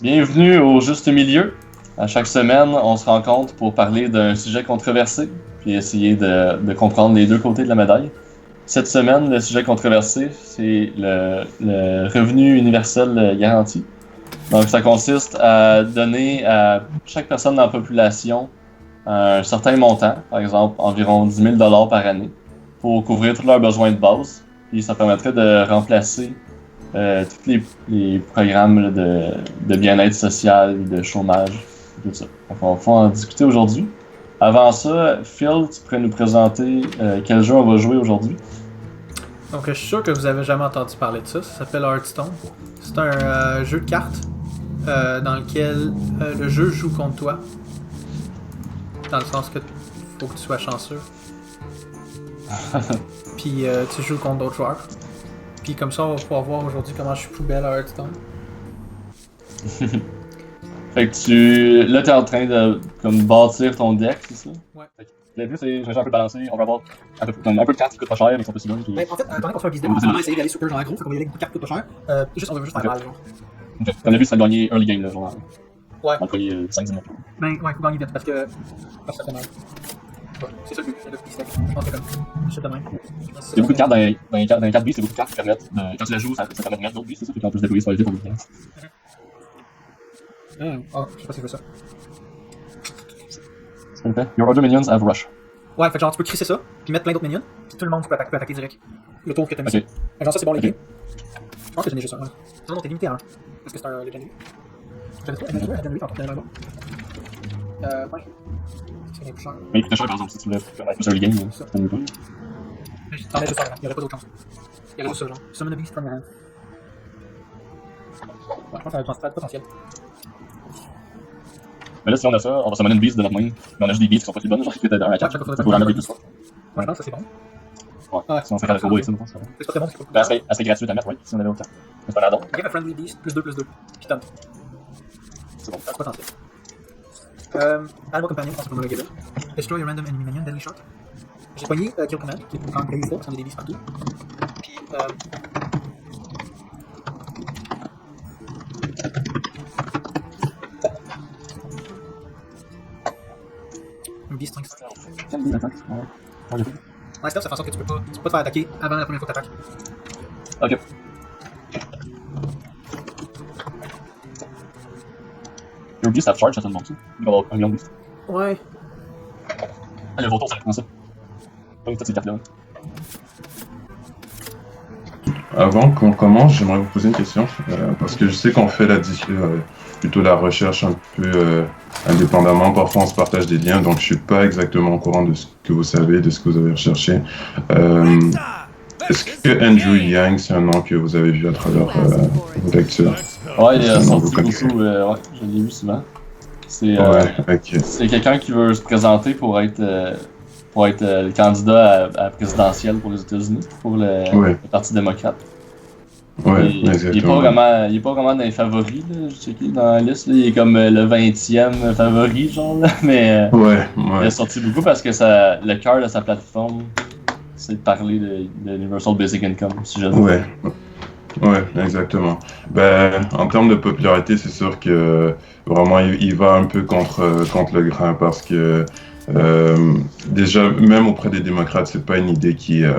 Bienvenue au Juste Milieu. À chaque semaine, on se rencontre pour parler d'un sujet controversé, puis essayer de comprendre les deux côtés de la médaille. Cette semaine, le sujet controversé, c'est le revenu universel garanti. Donc, ça consiste à donner à chaque personne dans la population un certain montant, par exemple environ 10 000 $ par année, pour couvrir tous leurs besoins de base. Puis ça permettrait de remplacer tous les programmes là, de bien-être social, de chômage, tout ça. Donc, on va en discuter aujourd'hui. Avant ça, Phil, tu pourrais nous présenter quel jeu on va jouer aujourd'hui? Donc, je suis sûr que vous avez jamais entendu parler de ça. Ça s'appelle Hearthstone. C'est un jeu de cartes dans lequel le jeu joue contre toi. Dans le sens que faut que tu sois chanceux. Puis tu joues contre d'autres joueurs. Puis comme ça, on va pouvoir voir aujourd'hui comment je suis poubelle à Hearthstone. Fait que là, t'es en train de comme bâtir ton deck, c'est ça? Ouais. Le but, c'est je vais un peu balancer, on va avoir un peu de cartes qui coûtent pas cher, mais qui sont pas si bonnes. Ben, en fait, pendant qu'on fait un business, on va vraiment essayer d'aller super genre gros, fait qu'on va y aller avec beaucoup de cartes qui coûtent pas cher. On veut juste faire mal, genre. Okay. Comme le but, c'est de gagner early game, là, genre. Ouais. On va gagner 5-10 minutes. Ben, ouais, faut gagner vite parce que ça fait mal. Ouais, c'est ça le but, c'est le petit stack. Je pense que comme. Je sais de même. Il y a beaucoup de cartes dans les cartes B, c'est beaucoup de cartes qui permettent de. Quand tu la joues, ça permet de mettre d'autres B, c'est ça, puis qu'on peut se débrouiller sur les pour le bien. Ah, je sais pas si je veux ça. C'est ce qu'on fait. Your other minions have rush. Ouais, fait genre tu peux crisser ça, puis mettre plein d'autres minions, puis tout le monde peut attaquer direct. Le tour que t'as mis. Okay. Genre ça c'est bon les games. Je pense que j'en ai juste un, ouais. Non, t'es limité à un. Parce que c'est un Legendary. Legendary, tantôt, il y en a un bon. Ouais. C'est plus cher. Mais il coûte cher par exemple si tu voulais faire plus early game, c'est mieux pas. T'en mets juste un, il y aurait pas d'autre chance. Il y aurait juste ça, genre. Summon a beast from your hand. Ouais, je pense que ça a du potentiel. Mais là, si on a ça, on va summoner une beast de notre main. Mais on a juste des beasts qui sont pas si bonnes, genre qui coûtent dans la carte. Ça faut vraiment des plus forts. Ouais, je pense que ça c'est bon. Ouais, si on fait faire le combo avec ça, c'est bon. C'est pas très bon, c'est cool. Ben, elle serait gratuite à mettre, ouais, si on avait autant. Mais c'est un addon. Give a friendly beast, +2/+2. Puis tente. C'est bon. Ça a du potentiel. Animal Companion, je pense que c'est pas mauvais. Destroy your random enemy minion, deadly shot. J'ai poigné Kill Command, qui est quand même play useful, parce qu'on a des beasts partout. Puis, un beast 5. Quelle beast attaque? Ouais, c'est ça fait en sorte que tu peux pas te faire attaquer avant la première fois que t'attaques. Ok. Your beast have charge, ça sonne bon ça. Il va avoir un million de beast. Ouais. Ah, le vautour, ça prend ça. Comme toutes ces cartes-là. Avant qu'on commence, j'aimerais vous poser une question, parce que je sais qu'on fait plutôt la recherche un peu indépendamment, parfois on se partage des liens, donc je suis pas exactement au courant de ce que vous savez, de ce que vous avez recherché. Est-ce que Andrew Yang, c'est un nom que vous avez vu à travers vos lectures? Ouais, il a sorti beaucoup, ouais, je l'ai vu souvent. C'est quelqu'un qui veut se présenter pour être le candidat à la présidentielle pour les États-Unis, pour le Parti démocrate. Ouais, exactement. Il est pas vraiment dans les favoris, là, j'ai checké dans la liste, là, il est comme le 20e favori, genre, là, mais il a sorti beaucoup parce que le cœur de sa plateforme, c'est de parler de Universal Basic Income, si je veux. Ouais, exactement. Ben, en termes de popularité, c'est sûr que vraiment il va un peu contre le grain parce que déjà, même auprès des démocrates, c'est pas une idée qui est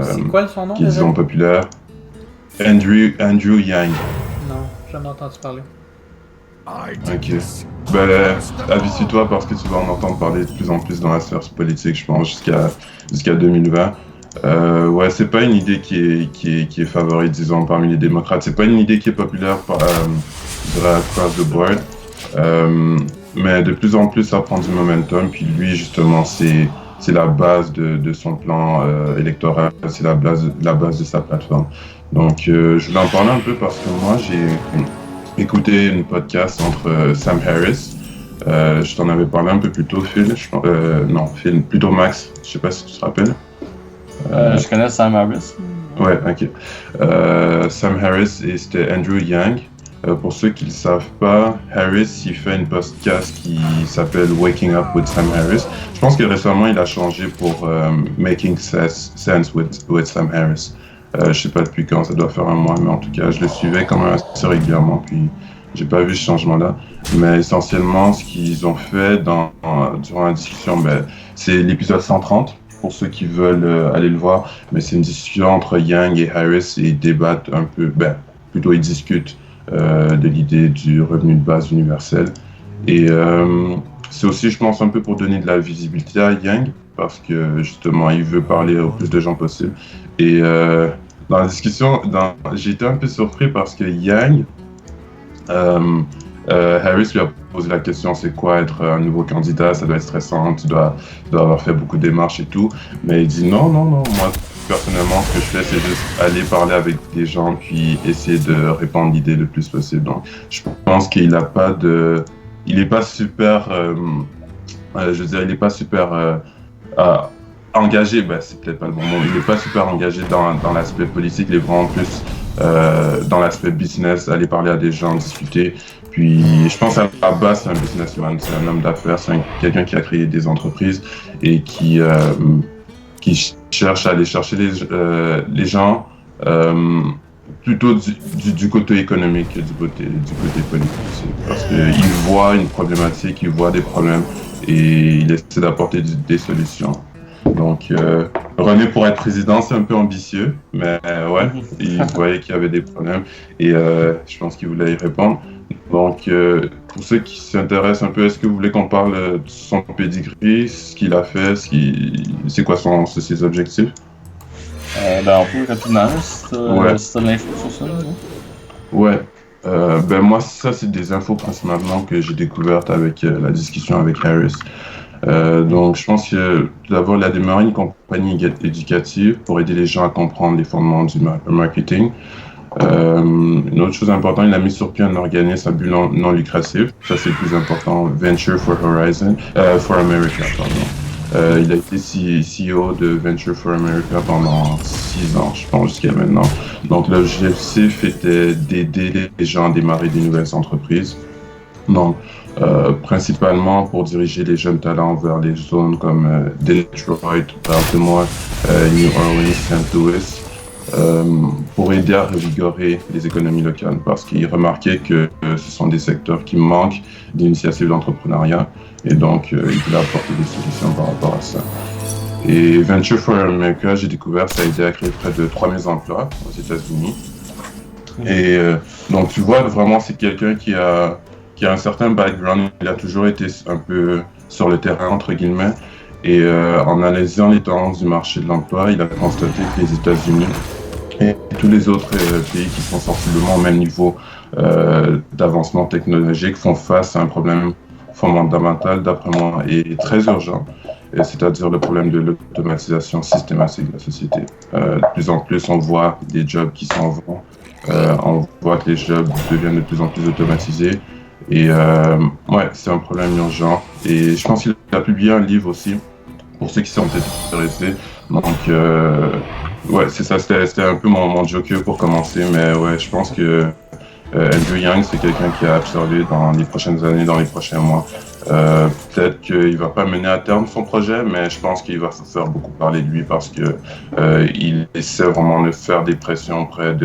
disons populaire. Andrew Yang. Non, jamais entendu parler. Ok. Ben, avis-toi parce que tu vas en entendre parler de plus en plus dans la sphère politique, je pense, jusqu'à 2020. Ouais, c'est pas une idée qui est favorite, disons, parmi les démocrates. C'est pas une idée qui est populaire across the board. Mais de plus en plus, ça prend du momentum. Puis lui, justement, c'est la base de son plan électoral. C'est la base de sa plateforme. Donc, je voulais en parler un peu parce que moi, j'ai écouté une podcast entre Sam Harris. Je t'en avais parlé un peu plus tôt, Phil. Non, Phil, plutôt Max. Je sais pas si tu te rappelles. Je connais Sam Harris. Ouais, ok. Sam Harris et c'était Andrew Yang. Pour ceux qui ne le savent pas, Harris, il fait une podcast qui s'appelle Waking Up with Sam Harris. Je pense que récemment, il a changé pour Making Sense with Sam Harris. Je sais pas depuis quand, ça doit faire un mois, mais en tout cas, je le suivais quand même assez régulièrement. Puis J'ai pas vu ce changement-là. Mais essentiellement, ce qu'ils ont fait durant la discussion, c'est l'épisode 130, pour ceux qui veulent aller le voir. Mais c'est une discussion entre Yang et Harris et ils débattent un peu, plutôt ils discutent de l'idée du revenu de base universel. Et c'est aussi, je pense, un peu pour donner de la visibilité à Yang, parce que justement, il veut parler au plus de gens possible. Et dans la discussion, j'ai été un peu surpris parce que Yang, Harris lui a posé la question, c'est quoi être un nouveau candidat, ça doit être stressant, tu dois avoir fait beaucoup de démarches et tout. Mais il dit non, moi personnellement, ce que je fais, c'est juste aller parler avec des gens puis essayer de répandre l'idée le plus possible. Donc, je pense qu'il n'a pas de... Il n'est pas super... je veux dire, il n'est pas super engagé, c'est peut-être pas le bon mot, il n'est pas super engagé dans l'aspect politique, il est vraiment plus dans l'aspect business, aller parler à des gens, discuter. Puis je pense à la base, c'est un businessman, c'est un homme d'affaires, c'est quelqu'un qui a créé des entreprises et qui cherche à aller chercher les gens plutôt du côté économique que du côté politique. Parce qu'il voit une problématique, il voit des problèmes et il essaie d'apporter des solutions. Donc, René, pour être président, c'est un peu ambitieux, mais ouais, il voyait qu'il y avait des problèmes et je pense qu'il voulait y répondre. Donc, pour ceux qui s'intéressent un peu, est-ce que vous voulez qu'on parle de son pedigree, ce qu'il a fait, c'est quoi ses objectifs? On peut rapidement, si t'as de l'info sur ça. Ouais. Moi, ça, c'est des infos principalement que j'ai découvertes avec la discussion avec Harris. Donc, je pense que tout d'abord, il a démarré une compagnie éducative pour aider les gens à comprendre les fondements du marketing. Une autre chose importante, il a mis sur pied un organisme à but non lucratif. Ça, c'est le plus important. Venture for America, pardon. Il a été CEO de Venture for America pendant 6 ans, je pense, jusqu'à maintenant. Donc, l'objectif était d'aider les gens à démarrer des nouvelles entreprises. Donc, principalement pour diriger les jeunes talents vers les zones comme Detroit, Baltimore, New Orleans, St. Louis, pour aider à revigorer les économies locales, parce qu'il remarquait que ce sont des secteurs qui manquent d'initiatives d'entrepreneuriat, et donc il voulait apporter des solutions par rapport à ça. Et Venture for America, j'ai découvert, ça a aidé à créer près de 3000 emplois aux États-Unis. Et donc tu vois, vraiment, c'est quelqu'un qui a un certain background, il a toujours été un peu sur le terrain, entre guillemets, et en analysant les tendances du marché de l'emploi, il a constaté que les États-Unis et tous les autres pays qui sont sensiblement au même niveau d'avancement technologique font face à un problème fondamental, d'après moi, et très urgent, c'est-à-dire le problème de l'automatisation systématique de la société. De plus en plus, on voit des jobs qui s'en vont, on voit que les jobs deviennent de plus en plus automatisés, et c'est un problème urgent. Et je pense qu'il a publié un livre aussi, pour ceux qui sont peut-être intéressés. Donc, c'est ça, c'était un peu mon joker pour commencer, mais ouais, je pense que Andrew Yang, c'est quelqu'un qui a absorbé dans les prochaines années, dans les prochains mois. Peut-être qu'il va pas mener à terme son projet, mais je pense qu'il va faire beaucoup parler de lui parce que il essaie vraiment de faire des pressions auprès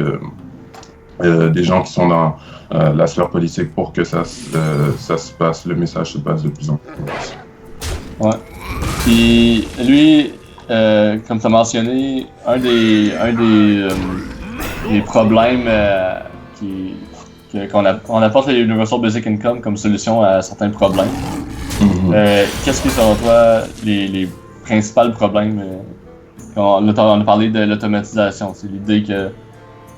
des gens qui sont dans la sphère politique pour que ça se passe, le message se passe de plus en plus. Ouais. Puis lui, comme tu as mentionné, un des problèmes qu'on apporte à l'Universal Basic Income comme solution à certains problèmes. Qu'est-ce qui, selon toi, les principaux problèmes? On a parlé de l'automatisation. C'est l'idée que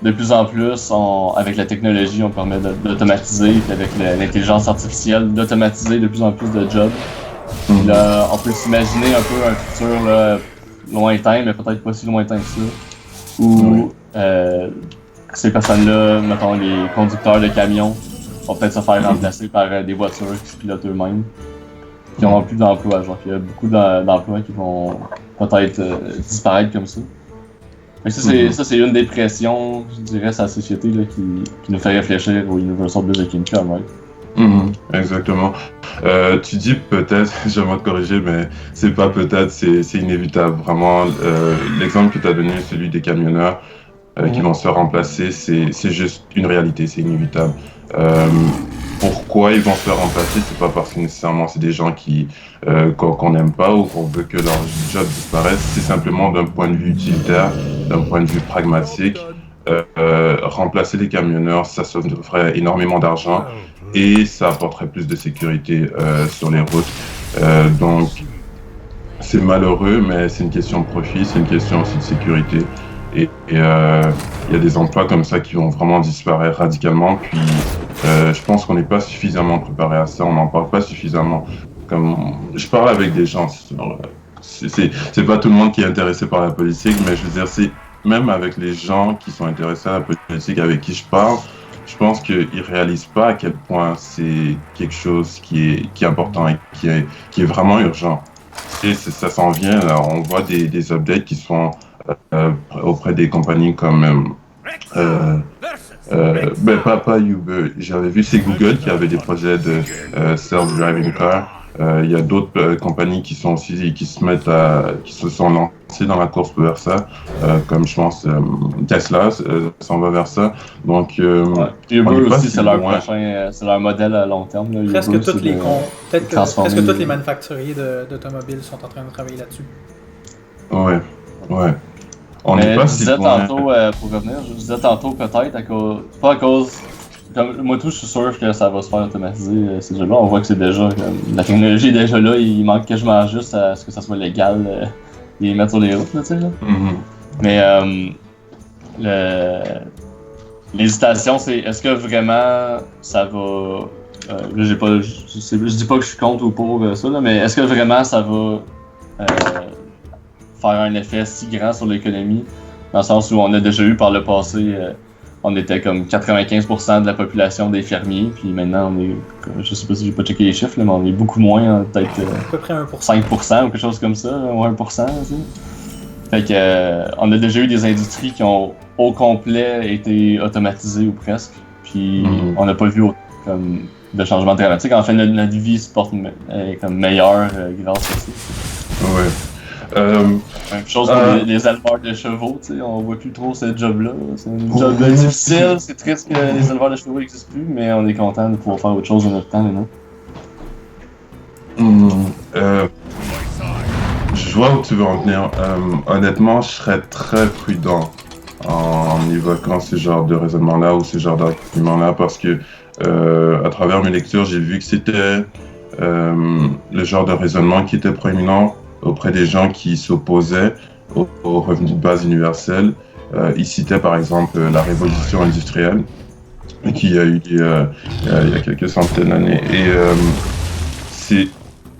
de plus en plus, avec la technologie, on permet d'automatiser, puis avec l'intelligence artificielle, d'automatiser de plus en plus de jobs. Puis là, on peut s'imaginer un peu un futur là, lointain, mais peut-être pas si lointain que ça, où ces personnes-là, mettons les conducteurs de camions, vont peut-être se faire remplacer par des voitures qui se pilotent eux-mêmes, qui n'auront plus d'emplois. Genre, il y a beaucoup d'emplois qui vont peut-être disparaître comme ça. Mais ça, c'est une des pressions, je dirais, sur la société là, qui nous fait réfléchir au Universal Basic Income, right? Exactement. Tu dis peut-être, j'aimerais te corriger, mais c'est pas peut-être, c'est inévitable. Vraiment, l'exemple que tu as donné, celui des camionneurs, qui vont se faire remplacer, c'est juste une réalité, c'est inévitable. Pourquoi ils vont se faire remplacer? C'est pas parce que nécessairement c'est des gens qu'on n'aime pas ou qu'on veut que leur job disparaisse. C'est simplement d'un point de vue utilitaire, d'un point de vue pragmatique. Remplacer les camionneurs, ça ferait énormément d'argent et ça apporterait plus de sécurité sur les routes. Donc, c'est malheureux, mais c'est une question de profit, c'est une question aussi de sécurité. Et il y a des emplois comme ça qui vont vraiment disparaître radicalement. Puis, je pense qu'on n'est pas suffisamment préparé à ça, on n'en parle pas suffisamment. Je parle avec des gens, c'est pas tout le monde qui est intéressé par la politique, mais je veux dire, c'est même avec les gens qui sont intéressés à la politique, avec qui je parle, je pense qu'ils réalisent pas à quel point c'est quelque chose qui est important et qui est vraiment urgent. Et ça s'en vient, là, on voit des updates qui sont auprès des compagnies comme pas Uber, j'avais vu c'est Google qui avait des projets de self-driving car. Il y a d'autres compagnies qui sont aussi qui se sont lancées dans la course vers ça, comme je pense Tesla s'en va vers ça. Donc Uber aussi c'est leur prochain, c'est leur modèle à long terme. Là. Presque Uber, presque tous les manufacturiers d'automobiles sont en train de travailler là-dessus. Ouais. On n'est pas je disais tantôt, pour revenir, je disais tantôt peut-être pas à cause. Comme, moi tout, je suis sûr que ça va se faire automatiser ces jeux-là. On voit que c'est déjà la technologie est déjà là. Il manque quasiment juste à ce que ça soit légal de les mettre sur les routes, là, tu sais. Mais l'hésitation, c'est est-ce que vraiment ça va. Là, je dis pas que je suis contre ou pour ça, là, mais est-ce que vraiment ça va faire un effet si grand sur l'économie, dans le sens où on a déjà eu par le passé. On était comme 95% de la population des fermiers, puis maintenant on est, je sais pas si j'ai pas checké les chiffres, là, mais on est beaucoup moins, peut-être à peu près 1%. 5% ou quelque chose comme ça, ou 1%. T'sais. Fait que on a déjà eu des industries qui ont au complet été automatisées ou presque, puis on n'a pas vu comme de changement dramatique. En fait, notre vie se porte comme meilleure grâce à ça. Ouais. Même chose pour les éleveurs de chevaux, tu sais, on voit plus trop ce job-là. C'est un job difficile, c'est triste que les éleveurs de chevaux n'existent plus, mais on est content de pouvoir faire autre chose de notre temps maintenant. Je vois où tu veux en venir. Honnêtement, je serais très prudent en évoquant ce genre de raisonnement-là ou ce genre d'argument-là parce que à travers mes lectures, j'ai vu que c'était le genre de raisonnement qui était proéminent auprès des gens qui s'opposaient au revenu de base universel. Ils citaient par exemple la révolution industrielle qui a eu il y a quelques centaines d'années. Et c'est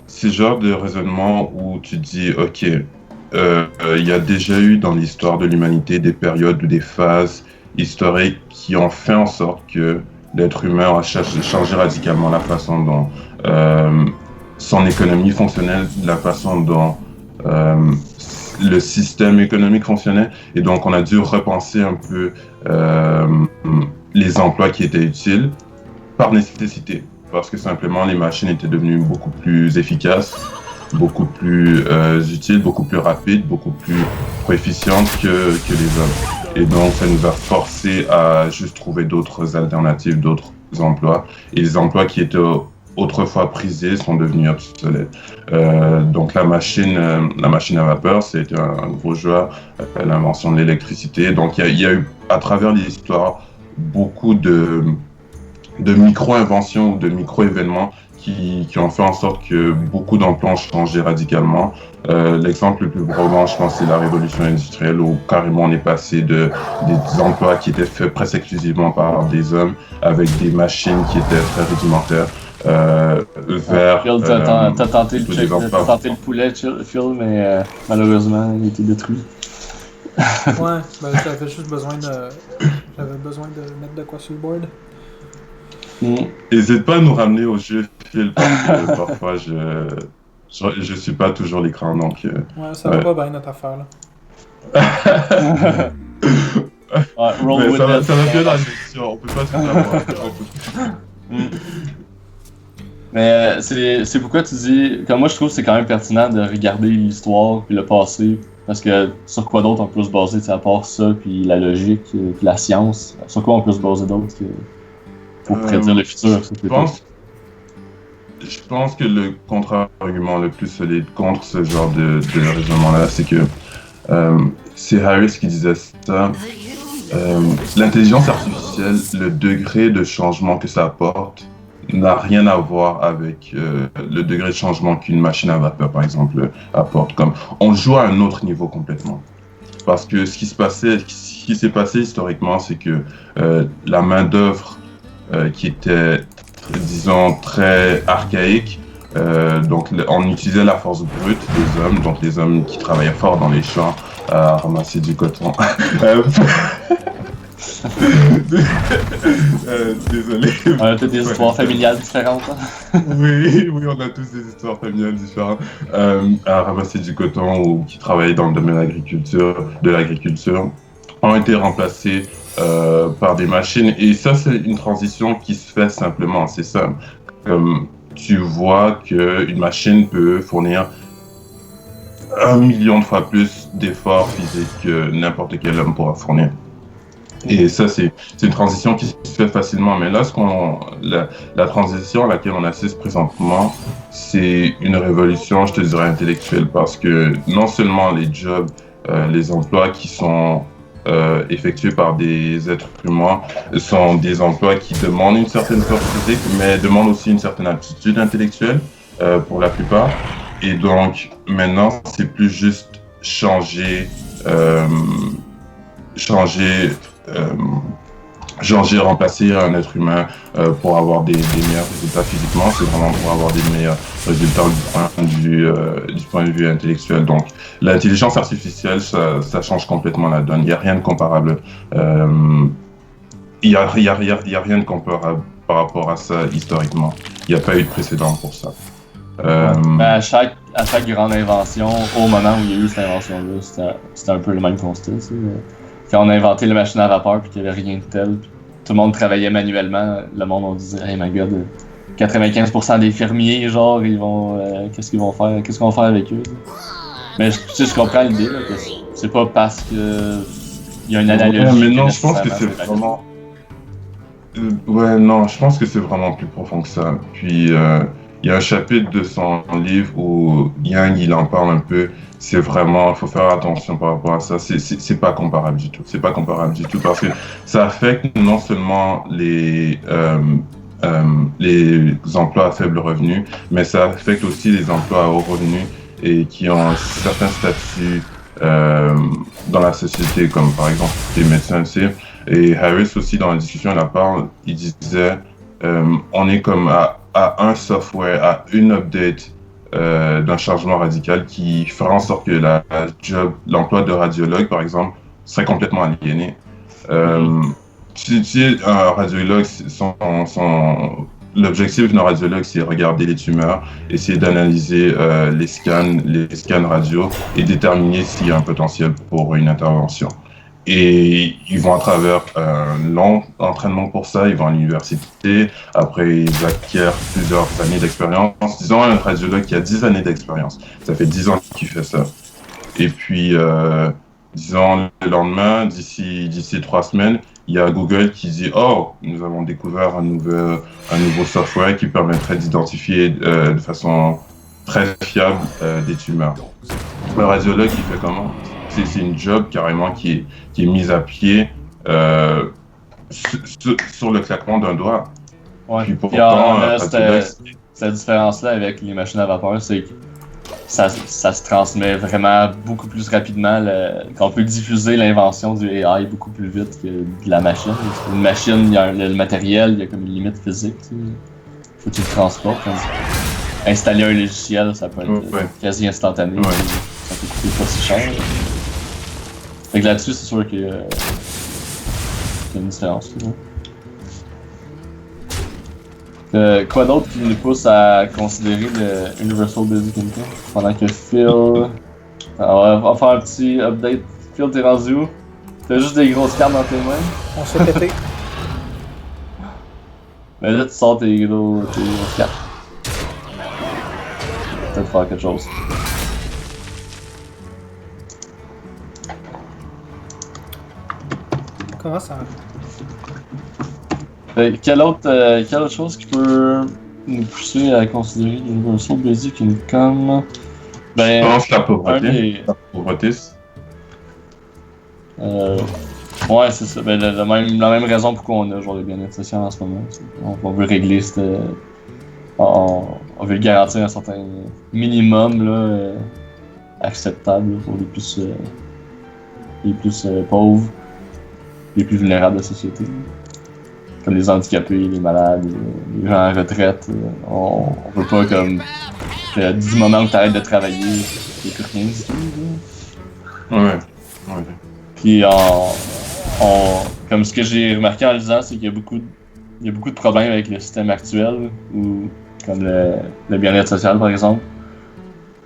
ce genre de raisonnement où tu dis, ok, il y a déjà eu dans l'histoire de l'humanité des périodes ou des phases historiques qui ont fait en sorte que l'être humain a changé radicalement la façon dont son économie fonctionnait, la façon dont le système économique fonctionnait, et donc on a dû repenser un peu les emplois qui étaient utiles par nécessité, parce que simplement les machines étaient devenues beaucoup plus efficaces, beaucoup plus utiles, beaucoup plus rapides, beaucoup plus efficientes que les hommes. Et donc ça nous a forcé à juste trouver d'autres alternatives, d'autres emplois, et les emplois qui étaient autrefois prisés sont devenus obsolètes. Donc la machine à vapeur, c'est un gros joueur, l'invention de l'électricité. Donc il y a eu à travers l'histoire beaucoup de micro-inventions ou de micro-événements qui ont fait en sorte que beaucoup d'emplois ont changé radicalement. L'exemple le plus probant, je pense, c'est la révolution industrielle où carrément on est passé des emplois qui étaient faits presque exclusivement par des hommes avec des machines qui étaient très rudimentaires. Vers t'as tenté le poulet, Phil, mais malheureusement il a été détruit. Ouais, ben j'avais juste besoin de mettre de quoi sur le board. N'hésite pas à nous ramener au jeu, Phil, parce que parfois je suis pas toujours l'écran, donc ouais, ça va pas bien notre affaire là. Ouais, ça va bien la gestion, on peut pas tout avoir. Mais c'est pourquoi tu dis, comme moi je trouve que c'est quand même pertinent de regarder l'histoire puis le passé Parce que sur quoi d'autre on peut se baser, à part ça, puis la logique, puis la science? Sur quoi on peut se baser d'autre pour prédire le futur? Je pense que le contre-argument le plus solide contre ce genre de raisonnement-là, c'est que c'est Harris qui disait ça. L'intelligence artificielle, le degré de changement que ça apporte, n'a rien à voir avec le degré de changement qu'une machine à vapeur, par exemple, apporte. Comme, on joue à un autre niveau complètement. Parce que ce qui s'est passé historiquement, c'est que la main-d'œuvre qui était, disons, très archaïque, donc on utilisait la force brute des hommes, donc les hommes qui travaillaient fort dans les champs à ramasser du coton. Désolé. On a peut-être des histoires familiales différentes. Hein? Oui, on a tous des histoires familiales différentes. À ramasser du coton ou qui travaillaient dans le domaine de l'agriculture, ont été remplacés par des machines. Et ça, c'est une transition qui se fait simplement, c'est ça. Tu vois qu'une machine peut fournir 1 million de fois plus d'efforts physiques que n'importe quel homme pourra fournir. Et ça, c'est une transition qui se fait facilement. Mais là, la transition à laquelle on assiste présentement, c'est une révolution, je te dirais, intellectuelle. Parce que non seulement les jobs, les emplois qui sont effectués par des êtres humains sont des emplois qui demandent une certaine force physique, mais demandent aussi une certaine aptitude intellectuelle pour la plupart. Et donc, maintenant, c'est plus juste changer, remplacer un être humain pour avoir des meilleurs résultats physiquement, c'est vraiment pour avoir des meilleurs résultats du point de vue intellectuel. Donc, l'intelligence artificielle, ça change complètement la donne. Il n'y a rien de comparable. Il y a rien de comparable par rapport à ça historiquement. Il n'y a pas eu de précédent pour ça. À chaque grande invention, au moment où il y a eu cette invention-là, c'était un peu le même constat. Quand on a inventé les machines à vapeur puis qu'il n'y avait rien de tel, tout le monde travaillait manuellement, le monde on disait hey my god, 95% des fermiers, genre, ils vont qu'est-ce qu'ils vont faire? Qu'est-ce qu'on va faire avec eux? Mais je comprends l'idée, là, que c'est pas parce que il y a une analogie. Ouais, mais non, je pense que c'est vraiment. Je pense que c'est vraiment plus profond que ça. Puis il y a un chapitre de son livre où Yang il en parle un peu. C'est vraiment, il faut faire attention par rapport à ça. C'est pas comparable du tout. C'est pas comparable du tout parce que ça affecte non seulement les emplois à faible revenu, mais ça affecte aussi les emplois à haut revenu et qui ont un certain statut dans la société, comme par exemple les médecins. Et Harris aussi dans la discussion, il disait, on est comme à un software, à une update d'un changement radical qui fera en sorte que l'emploi de radiologue, par exemple, serait complètement aliéné. Un radiologue, l'objectif d'un radiologue, c'est regarder les tumeurs, essayer d'analyser les scans radio et déterminer s'il y a un potentiel pour une intervention. Et ils vont à travers un long entraînement pour ça, ils vont à l'université, après ils acquièrent plusieurs années d'expérience. Disons un radiologue qui a 10 années d'expérience, ça fait 10 ans qu'il fait ça. Et puis, disons le lendemain, d'ici 3 semaines, il y a Google qui dit « Oh, nous avons découvert un nouveau software qui permettrait d'identifier de façon très fiable des tumeurs. » Le radiologue, il fait comment? C'est une job carrément qui est mise à pied sur le claquement d'un doigt. Ouais. Puis pourtant, cette différence-là avec les machines à vapeur, c'est que ça se transmet vraiment beaucoup plus rapidement, qu'on peut diffuser l'invention du AI beaucoup plus vite que de la machine. Une machine, il y a le matériel, il y a comme une limite physique. Faut que tu le transportes. Installer un logiciel, ça peut être quasi instantané. Ça peut coûter pas si cher. Fait que là-dessus, c'est sûr qu'il y a une différence. Quoi d'autre qui nous pousse à considérer le Universal Basic Income? Pendant que Phil... on va faire un petit update. Phil, t'es rendu où? T'as juste des grosses cartes dans tes mains? On se fait péter. Mais là, tu sors tes grosses cartes. Peut-être faire quelque chose. Comment ça? Quelle autre chose qui peut nous pousser à considérer Universal Basic Income? Ben, Je pense la pauvreté. des- La pauvreté, Ouais, c'est ça. Ben, la même raison pourquoi on a genre le bien-être social en ce moment. On veut régler cette. On veut garantir un certain minimum là, acceptable là, pour les plus pauvres, les plus vulnérables de la société. Comme les handicapés, les malades, les gens en retraite. On veut pas comme que du moment où tu arrêtes de travailler, il n'y a plus rien du tout. Là. ouais. Puis comme ce que j'ai remarqué en lisant, c'est qu'il y a beaucoup de problèmes avec le système actuel, ou comme le bien-être social par exemple,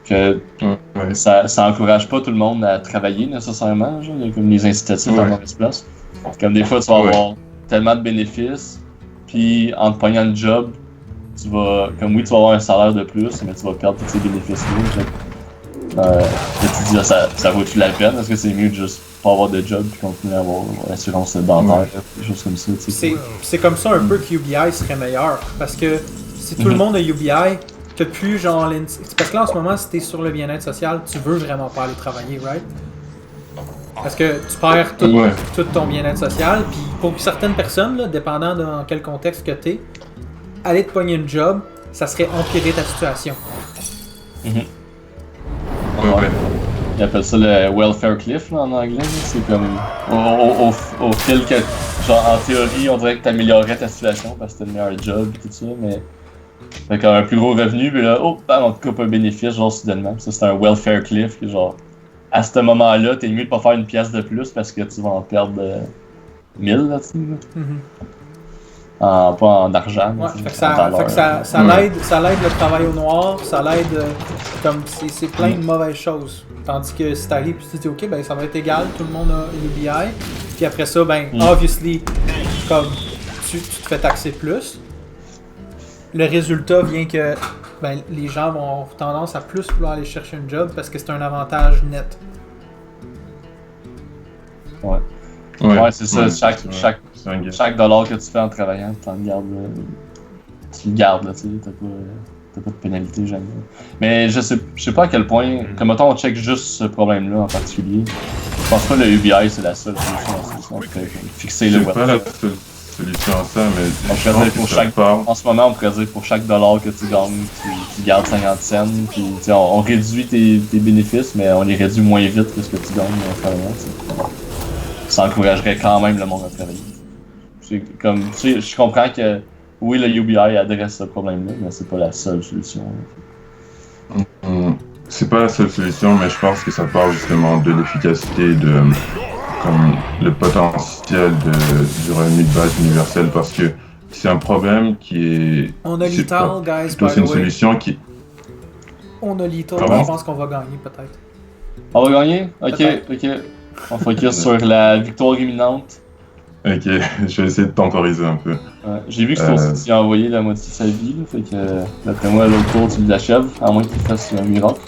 que Ouais. ça encourage pas tout le monde à travailler nécessairement, genre, il y a comme les incitatifs à mauvaise place. Comme des fois tu vas avoir tellement de bénéfices, puis en te pognant le job, tu vas avoir un salaire de plus, mais tu vas perdre tous ces bénéfices-là. Tu te dis, ça vaut-tu la peine? Est-ce que c'est mieux de juste pas avoir de job puis continuer à avoir l'assurance dentaire, des choses comme ça, tu sais? C'est comme ça un peu que UBI serait meilleur. Parce que si tout le monde a UBI, t'as plus genre. Parce que là en ce moment, si t'es sur le bien-être social, tu veux vraiment pas aller travailler, right? Parce que tu perds tout ton bien-être social, puis pour certaines personnes, là, dépendant de dans quel contexte que t'es, aller te pogner une job, ça serait empirer ta situation. Ouais. Ils appellent ça le welfare cliff là, en anglais. Là. C'est comme au fil que, genre en théorie, on dirait que t'améliorerais ta situation parce que t'as le meilleur job et tout ça, mais avec un plus gros revenu, puis là, bam, on te coupe un bénéfice, genre soudainement. Ça, c'est un welfare cliff, que, genre, à ce moment-là, t'es mieux de pas faire une pièce de plus parce que tu vas en perdre 1000 là-dessus. Là. Pas en argent. Ouais, fait que ça l'aide le travail au noir, ça l'aide comme c'est plein de mauvaises choses. Tandis que si t'arrives et tu te dis ok ben ça va être égal, tout le monde a UBI, puis après ça ben obviously comme tu te fais taxer plus. Le résultat vient que ben, les gens vont avoir tendance à plus vouloir aller chercher un job parce que c'est un avantage net. Ouais, c'est ça. Chaque dollar que tu fais en travaillant, tu le gardes, là, tu sais, t'as pas de pénalité jamais. Mais je sais pas à quel point, comme mettons on check juste ce problème-là en particulier, je pense pas que le UBI c'est la seule solution. Fixer le C'est pas la seule solution à ça, mais je pense que en ce moment on pourrait dire pour chaque dollar que tu gagnes, tu gardes 50 cents, puis on réduit tes bénéfices, mais on les réduit moins vite que ce que tu gagnes en travaillant. Ça encouragerait quand même le monde à travailler. Comme, je comprends que oui, le UBI adresse ce problème-là, mais c'est pas la seule solution. C'est pas la seule solution, mais je pense que ça parle justement de l'efficacité, de comme le potentiel du revenu de base universel, parce que c'est un problème qui est. On a Lethal, guys, by c'est une the way. solution qui. On a Lethal, je pense qu'on va gagner peut-être. On va gagner? Ok. On focus sur la victoire imminente. Ok, je vais essayer de temporiser un peu. Ouais, j'ai vu que tu as envoyé la moitié de sa vie, là, fait que d'après moi, l'autre tour, tu l'achèves, à moins qu'il fasse un miracle.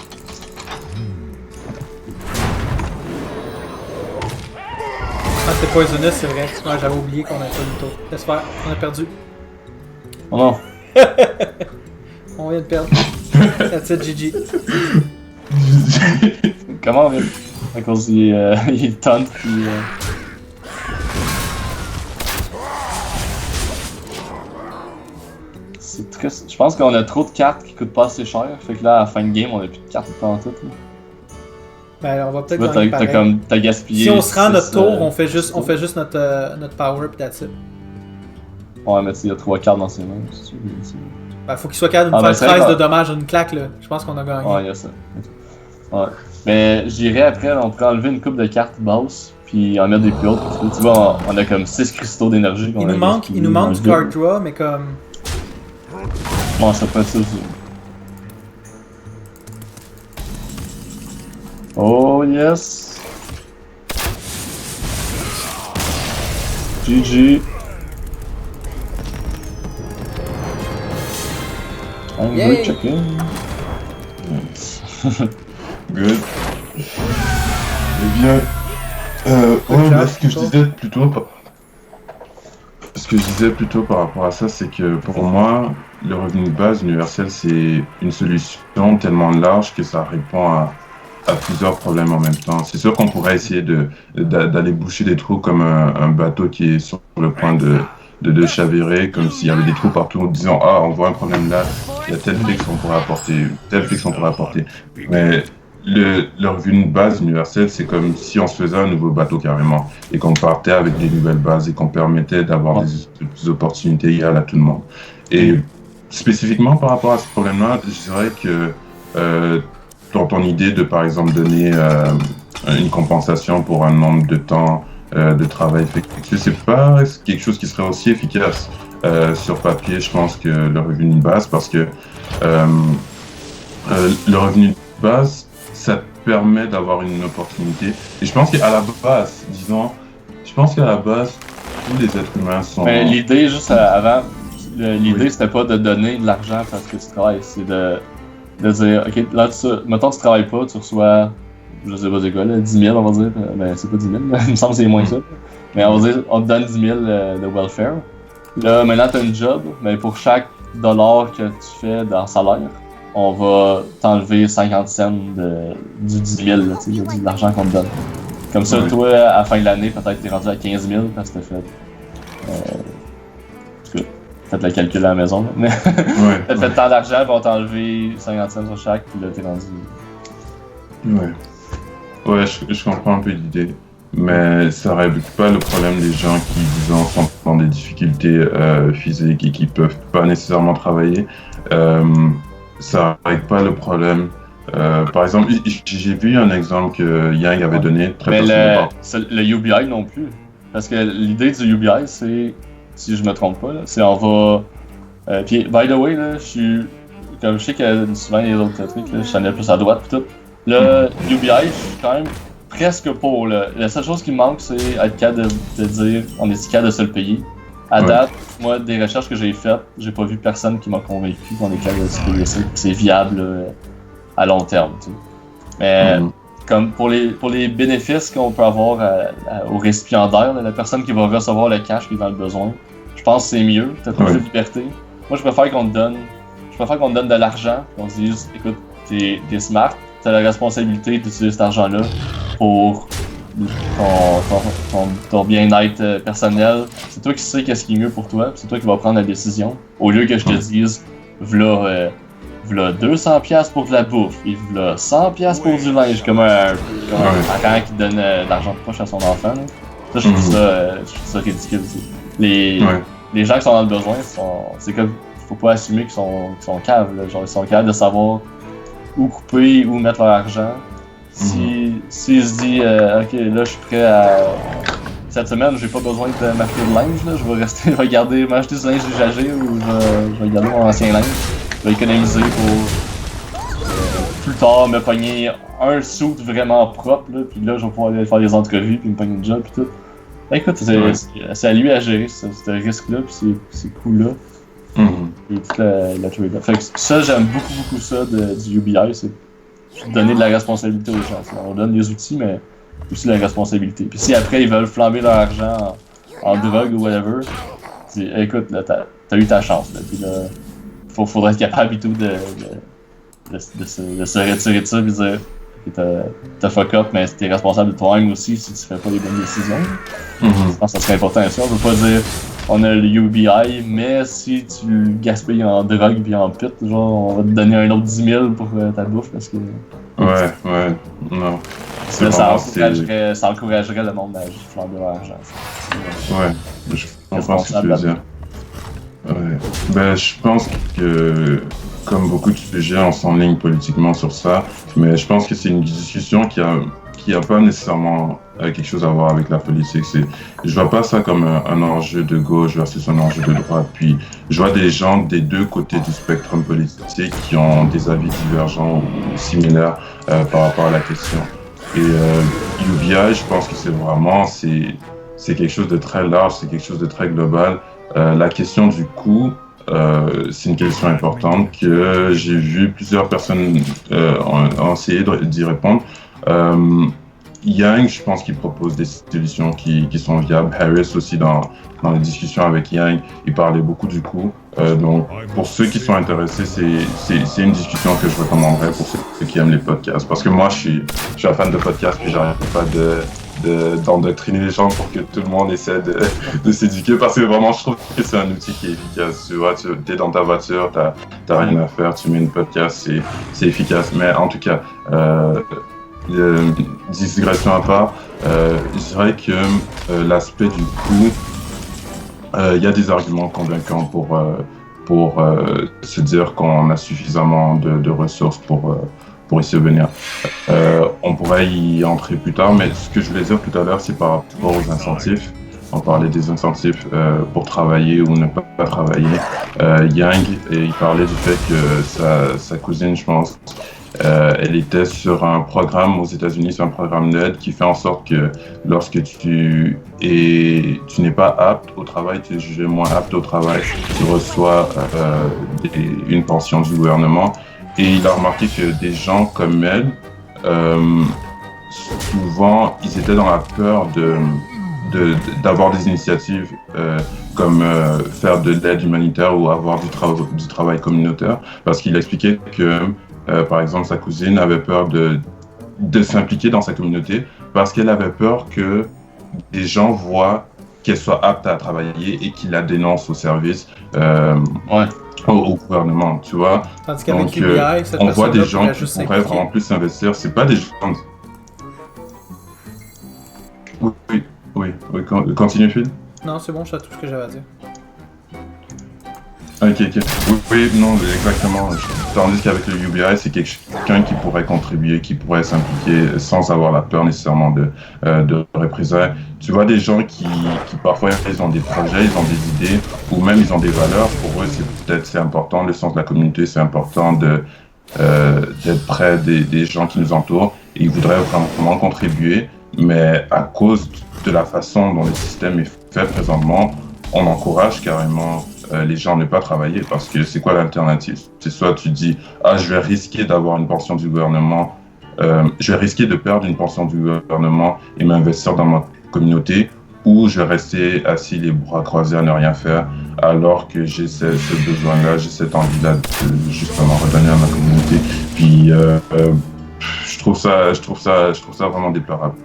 Ah, c'est Poisonous, c'est vrai. Ouais, j'avais oublié qu'on avait pas le tour. Laisse faire, on a perdu. Oh non! On vient de perdre. That's it, GG. Comment on vient? À cause il tente, puis. C'est triste. Je pense qu'on a trop de cartes qui coûtent pas assez cher. Fait que là, à la fin de game, on a plus de cartes pendant tout. Là. Ben, on va peut-être gagner pareil. T'as gaspillé. Si on se rend à notre tour, on fait juste notre power pis that's it. Ouais, mais il y a 3 cartes dans ses mains. Ben, faut qu'il soit capable de nous faire 13 de dommages d'une claque, là. Je pense qu'on a gagné. Ouais, il y a ça. Ouais. Mais j'irais après, là, on pourrait enlever une coupe de cartes basses, puis en mettre des plus hautes. Parce que tu vois, on a comme 6 cristaux d'énergie. Il nous manque du card draw, mais comme. Bon, ça peut être ça aussi. Oh yes! GG! I'm Yay. checking. Good. Eh bien, ce que je disais plutôt ce que je disais plutôt par rapport à ça, c'est que pour moi, le revenu de base universel, c'est une solution tellement large que ça répond à plusieurs problèmes en même temps. C'est sûr qu'on pourrait essayer d'aller boucher des trous comme un bateau qui est sur le point de chavirer, comme s'il y avait des trous partout, en disant ah, on voit un problème là, il y a tel fixe qu'on pourrait apporter, tel fixe qu'on pourrait apporter. Mais le revenu de base universel, c'est comme si on se faisait un nouveau bateau carrément et qu'on partait avec des nouvelles bases et qu'on permettait d'avoir des opportunités égales à tout le monde. Et spécifiquement par rapport à ce problème-là, je dirais que dans ton idée de, par exemple, donner une compensation pour un nombre de temps de travail effectué, c'est pas quelque chose qui serait aussi efficace sur papier, je pense, que le revenu de base, parce que le revenu de base, ça te permet d'avoir une opportunité. Et je pense qu'à la base, disons, je pense qu'à la base, tous les êtres humains sont... Mais l'idée, juste avant, l'idée, c'était pas de donner de l'argent parce que tu travailles, c'est de dire, OK, là, mettons que tu travailles pas, tu reçois, je sais pas c'est quoi, là, 10 000, on va dire, ben c'est pas 10 000, il me semble que c'est moins que ça, mais on va dire, on te donne 10 000 de welfare. Là, maintenant, tu as une job, mais pour chaque dollar que tu fais dans salaire, on va t'enlever 50 cents du 10 000, là, de l'argent qu'on te donne. Comme ça, toi, à la fin de l'année, peut-être t'es rendu à 15 000 parce que t'as fait... Faites le calcul à la maison, là. Mais t'as fait tant d'argent, puis on t'a enlevé 50 cents sur chaque, puis là, t'es rendu... Ouais, je comprends un peu l'idée. Mais ça règle pas le problème des gens qui, disons, sont dans des difficultés physiques et qui peuvent pas nécessairement travailler. Ça règle pas le problème. Par exemple, j'ai vu un exemple que Yang avait donné très personnellement. Mais le UBI non plus. Parce que l'idée du UBI, c'est, si je me trompe pas, là, c'est on va... puis, by the way, là, comme je sais que souvent les autres trucs, là, je suis allé plus à droite pis tout. Le UBI, je suis quand même presque pour. La seule chose qui me manque, c'est être capable de dire on est capable de se le payer. À date, moi, des recherches que j'ai faites, j'ai pas vu personne qui m'a convaincu qu'on est capable de se payer ça, que c'est viable à long terme. Tu sais. Mais comme pour les bénéfices qu'on peut avoir au récipiendaire, la personne qui va recevoir le cash qui est dans le besoin, je pense que c'est mieux. T'as plus de liberté. Moi, je préfère qu'on te donne de l'argent, qu'on te dise écoute, t'es smart. Tu as la responsabilité d'utiliser cet argent-là pour ton bien-être personnel. C'est toi qui sais qu'est-ce qui est mieux pour toi, c'est toi qui vas prendre la décision. Au lieu que je te dise, v'là 200$ pour de la bouffe, et v'là 100$ pour du linge, comme un parent qui donne de l'argent de poche à son enfant. Là. Ça, je trouve ça ridicule. Les gens qui sont dans le besoin, c'est comme, faut pas assumer qu'ils sont caves. Là. Genre, ils sont capables de savoir où couper, où mettre leur argent. S'ils se disent ok, là je suis prêt à. Cette semaine, j'ai pas besoin de m'acheter de linge, là. Je vais garder, m'acheter du linge usagé ou je vais garder mon ancien linge. Je vais économiser pour plus tard me pogner un suit vraiment propre, là, puis là je vais pouvoir aller faire des entrevues puis me pogner une job puis tout. Écoute, c'est à lui à gérer ce risque-là puis ces coûts-là. Et toute la trade-off. Fait que ça, j'aime beaucoup ça du UBI, c'est donner de la responsabilité aux gens. On donne des outils, mais aussi de la responsabilité. Puis si après ils veulent flamber leur argent en drogue ou whatever, écoute, là, t'as eu ta chance. Là, puis là, faudrait être capable et tout de se retirer de ça et dire t'as fuck up, mais t'es responsable de toi-même aussi si tu fais pas les bonnes décisions. Je pense que ça serait important aussi. On peut pas dire on a le UBI, mais si tu le gaspilles en drogue puis en pute, genre on va te donner un autre 10 000 pour ta bouffe parce que. Non. Ça encouragerait le monde à juste flamber leur argent. Je comprends ce que tu veux dire. Ben, je pense que, comme beaucoup de sujets, on s'enligne politiquement sur ça, mais je pense que c'est une discussion qui a pas nécessairement quelque chose à voir avec la politique. Je vois pas ça comme un enjeu de gauche versus un enjeu de droite. Puis, je vois des gens des deux côtés du spectre politique qui ont des avis divergents ou similaires par rapport à la question. Et UBI, je pense que c'est quelque chose de très large, c'est quelque chose de très global. La question du coût, c'est une question importante que j'ai vu plusieurs personnes ont essayé d'y répondre. Yang, je pense qu'il propose des solutions qui sont viables. Harris aussi, dans les discussions avec Yang, il parlait beaucoup du coût. Donc, pour ceux qui sont intéressés, c'est une discussion que je recommanderais pour ceux qui aiment les podcasts. Parce que moi, je suis un fan de podcasts, puis j'arrête pas d'endoctriner les gens pour que tout le monde essaie de s'éduquer. Parce que vraiment, je trouve que c'est un outil qui est efficace. Tu vois, t'es dans ta voiture, t'as rien à faire, tu mets une podcast, c'est efficace. Mais en tout cas, digression à part, je dirais que l'aspect du coût, il y a des arguments convaincants pour se dire qu'on a suffisamment de ressources pour y subvenir. On pourrait y entrer plus tard, mais ce que je voulais dire tout à l'heure, c'est par rapport aux incentifs. On parlait des incentifs pour travailler ou ne pas travailler. Yang, il parlait du fait que sa cousine, je pense, elle était sur un programme aux États-Unis, sur un programme d'aide qui fait en sorte que lorsque tu n'es pas apte au travail, tu es jugé moins apte au travail, tu reçois une pension du gouvernement. Et il a remarqué que des gens comme elle, souvent, ils étaient dans la peur d'avoir des initiatives comme faire de l'aide humanitaire ou avoir du travail communautaire, parce qu'il expliquait que par exemple, sa cousine avait peur de s'impliquer dans sa communauté parce qu'elle avait peur que des gens voient qu'elle soit apte à travailler et qu'ils la dénoncent au service, au gouvernement, tu vois. Tandis qu'avec Donc, UBI, cette on voit des gens pourrait qui juste pourraient vraiment plus s'investir. C'est pas des gens... Oui, continue, Phil. Non, c'est bon, je sais tout ce que j'avais à dire. Ok. Oui, non, exactement. Tandis qu'avec le UBI, c'est quelqu'un qui pourrait contribuer, qui pourrait s'impliquer sans avoir la peur nécessairement de représailles. Tu vois des gens qui parfois ils ont des projets, ils ont des idées, ou même ils ont des valeurs. Pour eux, c'est important. Le sens de la communauté, c'est important d'être près des gens qui nous entourent. Et ils voudraient vraiment contribuer, mais à cause de la façon dont le système est fait présentement, on encourage carrément les gens à ne pas travailler, parce que c'est quoi l'alternative? C'est soit tu dis je vais risquer d'avoir une pension du gouvernement, je vais risquer de perdre une pension du gouvernement et m'investir dans ma communauté, ou je vais rester assis les bras croisés à ne rien faire alors que j'ai ce besoin-là, j'ai cette envie-là de justement redonner à ma communauté. Puis je trouve ça vraiment déplorable.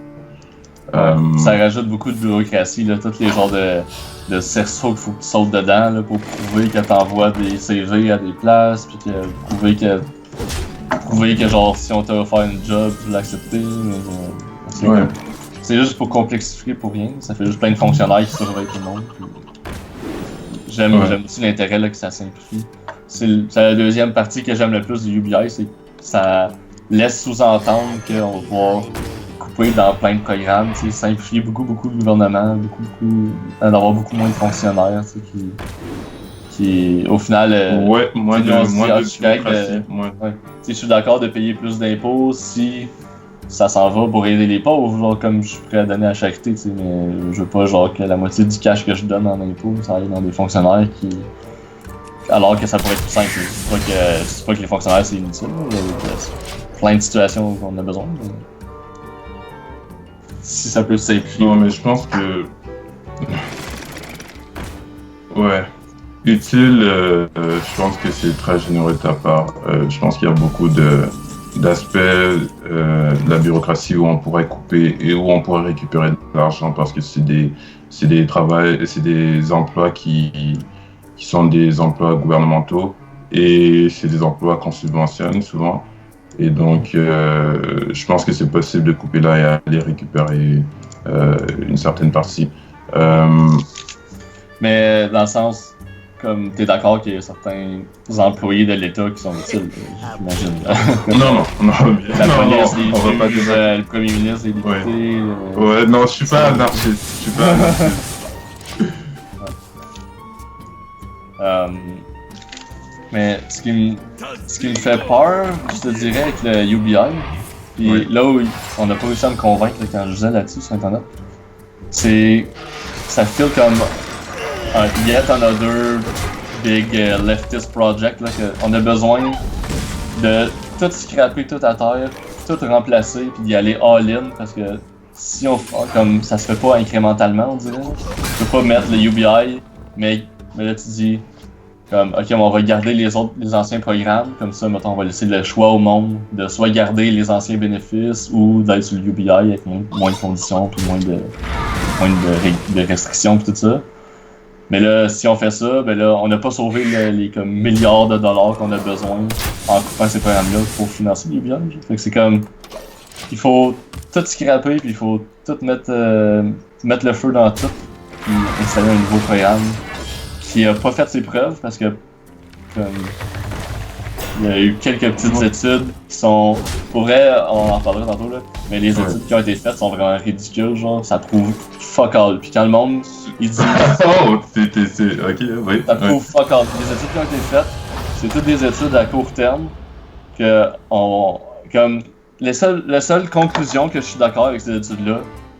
Ça rajoute beaucoup de bureaucratie, là, tous les genres de cerceaux qu'il faut que tu sautes dedans là, pour prouver que t'envoies des CV à des places, puis prouver que genre si on t'a offert une job, tu l'as accepté. C'est juste pour complexifier pour rien, ça fait juste plein de fonctionnaires qui surveillent tout le monde. J'aime aussi l'intérêt là, que ça simplifie. C'est la deuxième partie que j'aime le plus du UBI, c'est que ça laisse sous-entendre qu'on va pouvoir couper dans plein de programmes, simplifier beaucoup le gouvernement, d'avoir beaucoup moins de fonctionnaires qui au final moins de bureaucratie. Je suis d'accord de payer plus d'impôts si ça s'en va pour aider les pauvres, genre comme je suis prêt à donner à charité, mais je veux pas genre que la moitié du cash que je donne en impôts ça aille dans des fonctionnaires qui alors que ça pourrait être plus simple. Je dis pas que les fonctionnaires c'est inutile, il y a plein de situations où on a besoin. Mais... Si ça peut simplifier. Non, mais je pense que... Utile, je pense que c'est très généreux de ta part. Je pense qu'il y a beaucoup d'aspects de la bureaucratie où on pourrait couper et où on pourrait récupérer de l'argent, parce que c'est des emplois qui sont des emplois gouvernementaux et c'est des emplois qu'on subventionne souvent. Et donc, je pense que c'est possible de couper là et aller récupérer une certaine partie. Mais dans le sens, comme tu es d'accord qu'il y a certains employés de l'État qui sont utiles, j'imagine. Non, la police, on va pas dire le premier ministre, les députés. Non, je suis pas anarchiste. Mais ce qui me fait peur, je te dirais, avec le UBI, puis là où on n'a pas réussi à me convaincre là, quand je disais là-dessus sur Internet, c'est ça feel comme yet another big leftist project, là, qu'on a besoin de tout scraper, tout à terre, tout remplacer, puis d'y aller all-in, parce que si on comme ça se fait pas incrémentalement, on dirait. Tu peux pas mettre le UBI, mais là tu dis comme ok, on va garder les anciens programmes, comme ça, mettons, on va laisser le choix au monde de soit garder les anciens bénéfices ou d'être sur le UBI avec moins de conditions, puis moins de restrictions, puis tout ça. Mais là, si on fait ça, ben là, on n'a pas sauvé les comme milliards de dollars qu'on a besoin en coupant ces programmes-là pour financer les UBI. Fait que c'est comme, il faut tout scraper, puis il faut tout mettre le feu dans tout, puis installer un nouveau programme qui a pas fait ses preuves parce que comme, il y a eu quelques petites études qui sont, pour vrai, on en parlera tantôt là, mais les études qui ont été faites sont vraiment ridicules, genre ça prouve fuck all. Puis quand le monde il dit oh, c'est ok, oui. Ça prouve fuck all. Les études qui ont été faites, c'est toutes des études à court terme que comme la seule conclusion que je suis d'accord avec ces études-là,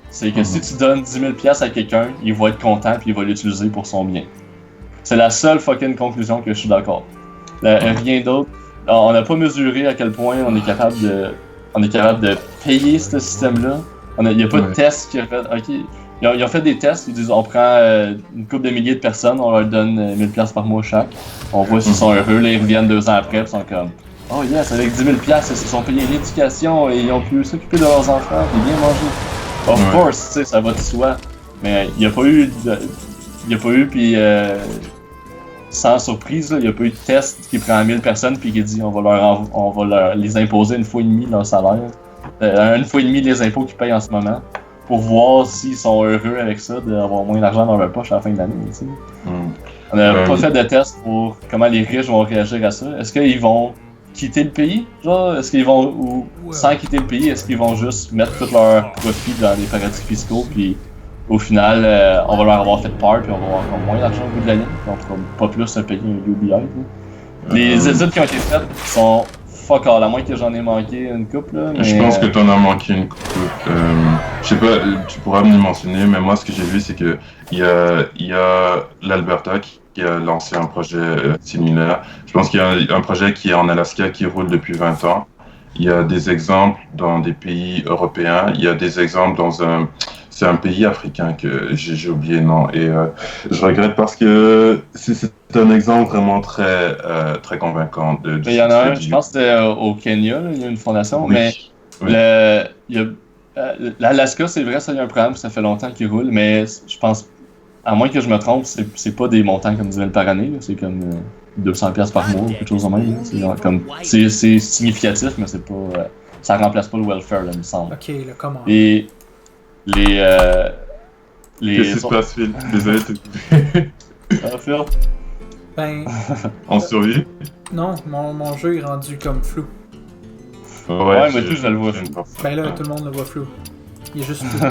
c'est que si tu donnes 10 000 $ à quelqu'un, il va être content puis il va l'utiliser pour son bien. C'est la seule fucking conclusion que je suis d'accord. Rien d'autre. On n'a pas mesuré à quel point on est capable de payer ce système-là. Il n'y a pas de test qui a fait. Ok, ils ont fait des tests, ils disent on prend une couple de milliers de personnes, on leur donne 1000 $ par mois chaque. On voit s'ils sont heureux, là ils reviennent 2 ans après, ils sont comme oh yes, avec 10 000 $, ils se sont payés l'éducation et ils ont pu s'occuper de leurs enfants et bien manger. Of course, tu sais, ça va de soi. Mais il n'y a pas eu, puis sans surprise, il n'y a pas eu de test qui prend 1000 personnes puis qui dit on va leur les imposer 1,5 fois leur salaire. 1,5 fois les impôts qu'ils payent en ce moment pour voir s'ils sont heureux avec ça, d'avoir moins d'argent dans leur poche à la fin de l'année. Tu sais. On n'a pas fait de test pour comment les riches vont réagir à ça. Est-ce qu'ils vont quitter le pays? Genre, est-ce qu'ils vont, ou sans quitter le pays, est-ce qu'ils vont juste mettre tout leur profit dans des paradis fiscaux puis au final, on va leur avoir fait peur puis on va avoir encore moins d'argent au bout de la ligne puis on pourra pas plus se payer un UBI. Les études qui ont été faites sont fuck all, à moins que j'en ai manqué une couple là. Mais... Je pense que t'en as manqué une couple. Je sais pas, tu pourras me mentionner, mais moi ce que j'ai vu c'est que il y a l'Alberta qui a lancé un projet similaire. Je pense qu'il y a un projet qui est en Alaska qui roule depuis 20 ans. Il y a des exemples dans des pays européens, il y a des exemples dans c'est un pays africain que j'ai oublié le nom et je regrette parce que c'est un exemple vraiment très convaincant. Il y en a un, je pense que c'était au Kenya, là, il y a une fondation, oui. mais Oui. l'Alaska, c'est vrai, ça y a un programme, ça fait longtemps qu'il roule, mais je pense, à moins que je me trompe, c'est pas des montants comme 10 000 par année, là, c'est comme 200 $ par mois ou quelque chose de même. C'est significatif, mais c'est pas, ça remplace pas le welfare, là, il me semble. Ok, là, comment? Et Qu'est-ce qui se passe, Phil? Désolé. Ça va faire? Ben... On survit? Non, mon jeu est rendu comme flou. Ouais, mais tout, je le vois flou. Ben là, tout le monde le voit flou. Il est juste flou.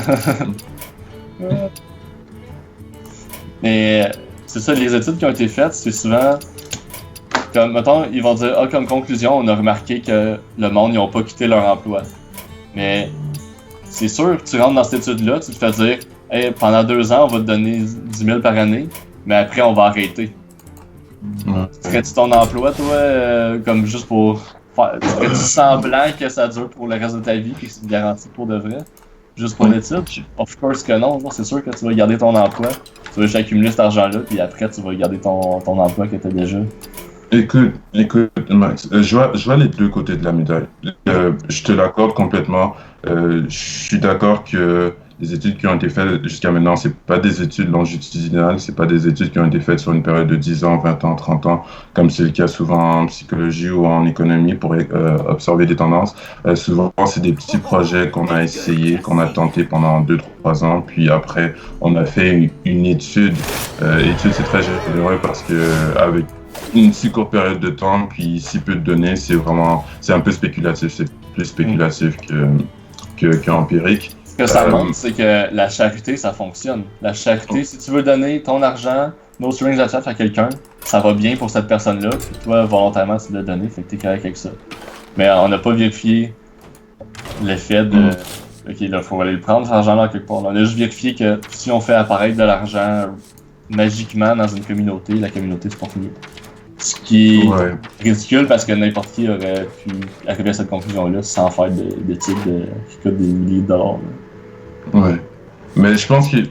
Mais c'est ça, les études qui ont été faites, c'est souvent comme, mettons, ils vont dire, comme conclusion, on a remarqué que le monde, ils n'ont pas quitté leur emploi. Mais c'est sûr que tu rentres dans cette étude-là, tu te fais dire, hey, pendant 2 ans, on va te donner 10 000 par année, mais après, on va arrêter. Ferais-tu ton emploi, toi, comme juste pour faire. Ferais-tu semblant que ça dure pour le reste de ta vie et que c'est garanti pour de vrai? Juste pour l'étude? Of course que non, c'est sûr que tu vas garder ton emploi, tu vas juste accumuler cet argent-là, puis après, tu vas garder ton emploi que tu as déjà. Écoute, Max, je vois les deux côtés de la médaille. Je te l'accorde complètement. Je suis d'accord que les études qui ont été faites jusqu'à maintenant, c'est pas des études longitudinales, c'est pas des études qui ont été faites sur une période de 10 ans, 20 ans, 30 ans, comme c'est le cas souvent en psychologie ou en économie pour observer des tendances. Souvent, c'est des petits projets qu'on a essayé, qu'on a tenté pendant 2-3 ans, puis après, on a fait une étude. Étude, c'est très généreux parce que avec une si courte période de temps, puis si peu de données, c'est un peu spéculatif, c'est plus spéculatif que empirique. Ce que ça montre, c'est que la charité, ça fonctionne. La charité, si tu veux donner ton argent, no strings attached à quelqu'un, ça va bien pour cette personne-là, puis toi, volontairement, tu l'as donné, fait que t'es correct avec ça. Mais on n'a pas vérifié l'effet de... Ok, là, faut aller le prendre, cet argent-là, quelque part. On a juste vérifié que si on fait apparaître de l'argent magiquement dans une communauté, la communauté se porte mieux. Ce qui est ridicule parce que n'importe qui aurait pu arriver à cette conclusion-là sans faire d'études qui coûtent des milliers de dollars. Ouais. Mais je pense qu'il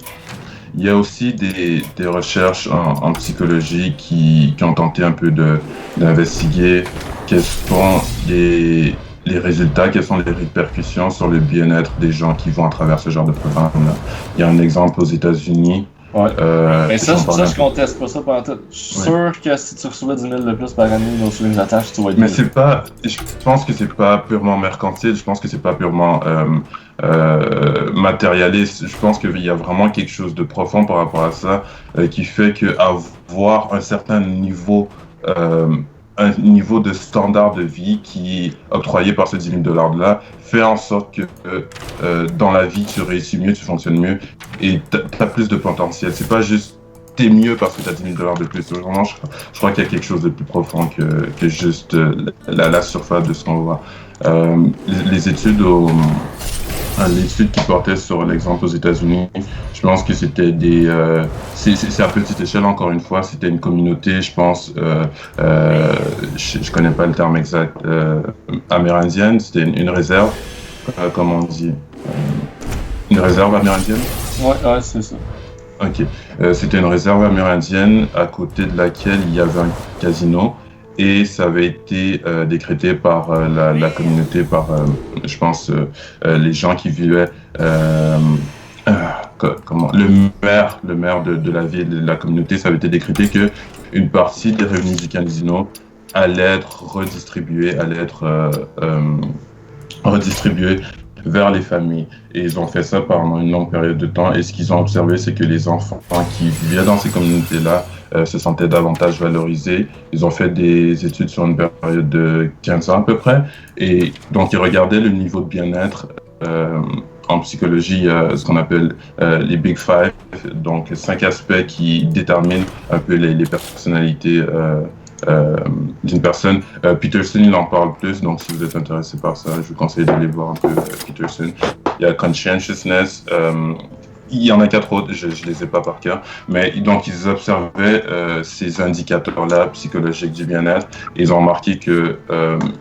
y a aussi des recherches en psychologie qui ont tenté un peu d'investiguer quels sont les résultats, quelles sont les répercussions sur le bien-être des gens qui vont à travers ce genre de programme-là. Il y a un exemple aux États-Unis. Ouais. Mais ça, j'en parlais je un peu. conteste pas ça pendant tout. Je suis Ouais. sûr que si tu recevais 10 000 de plus par année sur une attache, tu vas être Mais mieux. c'est pas, je pense que c'est pas purement mercantile, je pense que c'est pas purement matérialiste. Je pense qu'il y a vraiment quelque chose de profond par rapport à ça qui fait que avoir euh, un niveau de standard de vie qui est octroyé par ces 10 000 dollars-là fait en sorte que dans la vie tu réussis mieux, tu fonctionnes mieux et t'as plus de potentiel. C'est pas juste t'es mieux parce que t'as 10 000 dollars de plus. Vraiment, je crois qu'il y a quelque chose de plus profond que juste la surface de ce qu'on voit. Les études l'étude qui portait sur l'exemple aux États-Unis, je pense que c'était c'est à petite échelle encore une fois, c'était une communauté, je pense, je connais pas le terme exact, amérindienne, c'était une réserve, comme on dit, une réserve amérindienne. Ouais, c'est ça. Ok. C'était une réserve amérindienne à côté de laquelle il y avait un casino et ça avait été décrété par la communauté, par, je pense, les gens qui vivaient, comment, le maire de la ville, de la communauté, ça avait été décrété que une partie des revenus du casino allait être redistribuée, redistribuée vers les familles. Et ils ont fait ça pendant une longue période de temps. Et ce qu'ils ont observé, c'est que les enfants qui vivaient dans ces communautés-là se sentaient davantage valorisés. Ils ont fait des études sur une période de 15 ans à peu près. Et donc, ils regardaient le niveau de bien-être. En psychologie, ce qu'on appelle les Big Five, donc 5 aspects qui déterminent un peu les personnalités d'une personne. Peterson, il en parle plus, donc si vous êtes intéressé par ça, je vous conseille d'aller voir un peu Peterson. Il y a Conscientiousness, il y en a 4 autres, je les ai pas par cœur, mais donc ils observaient ces indicateurs-là psychologiques du bien-être et ils ont remarqué que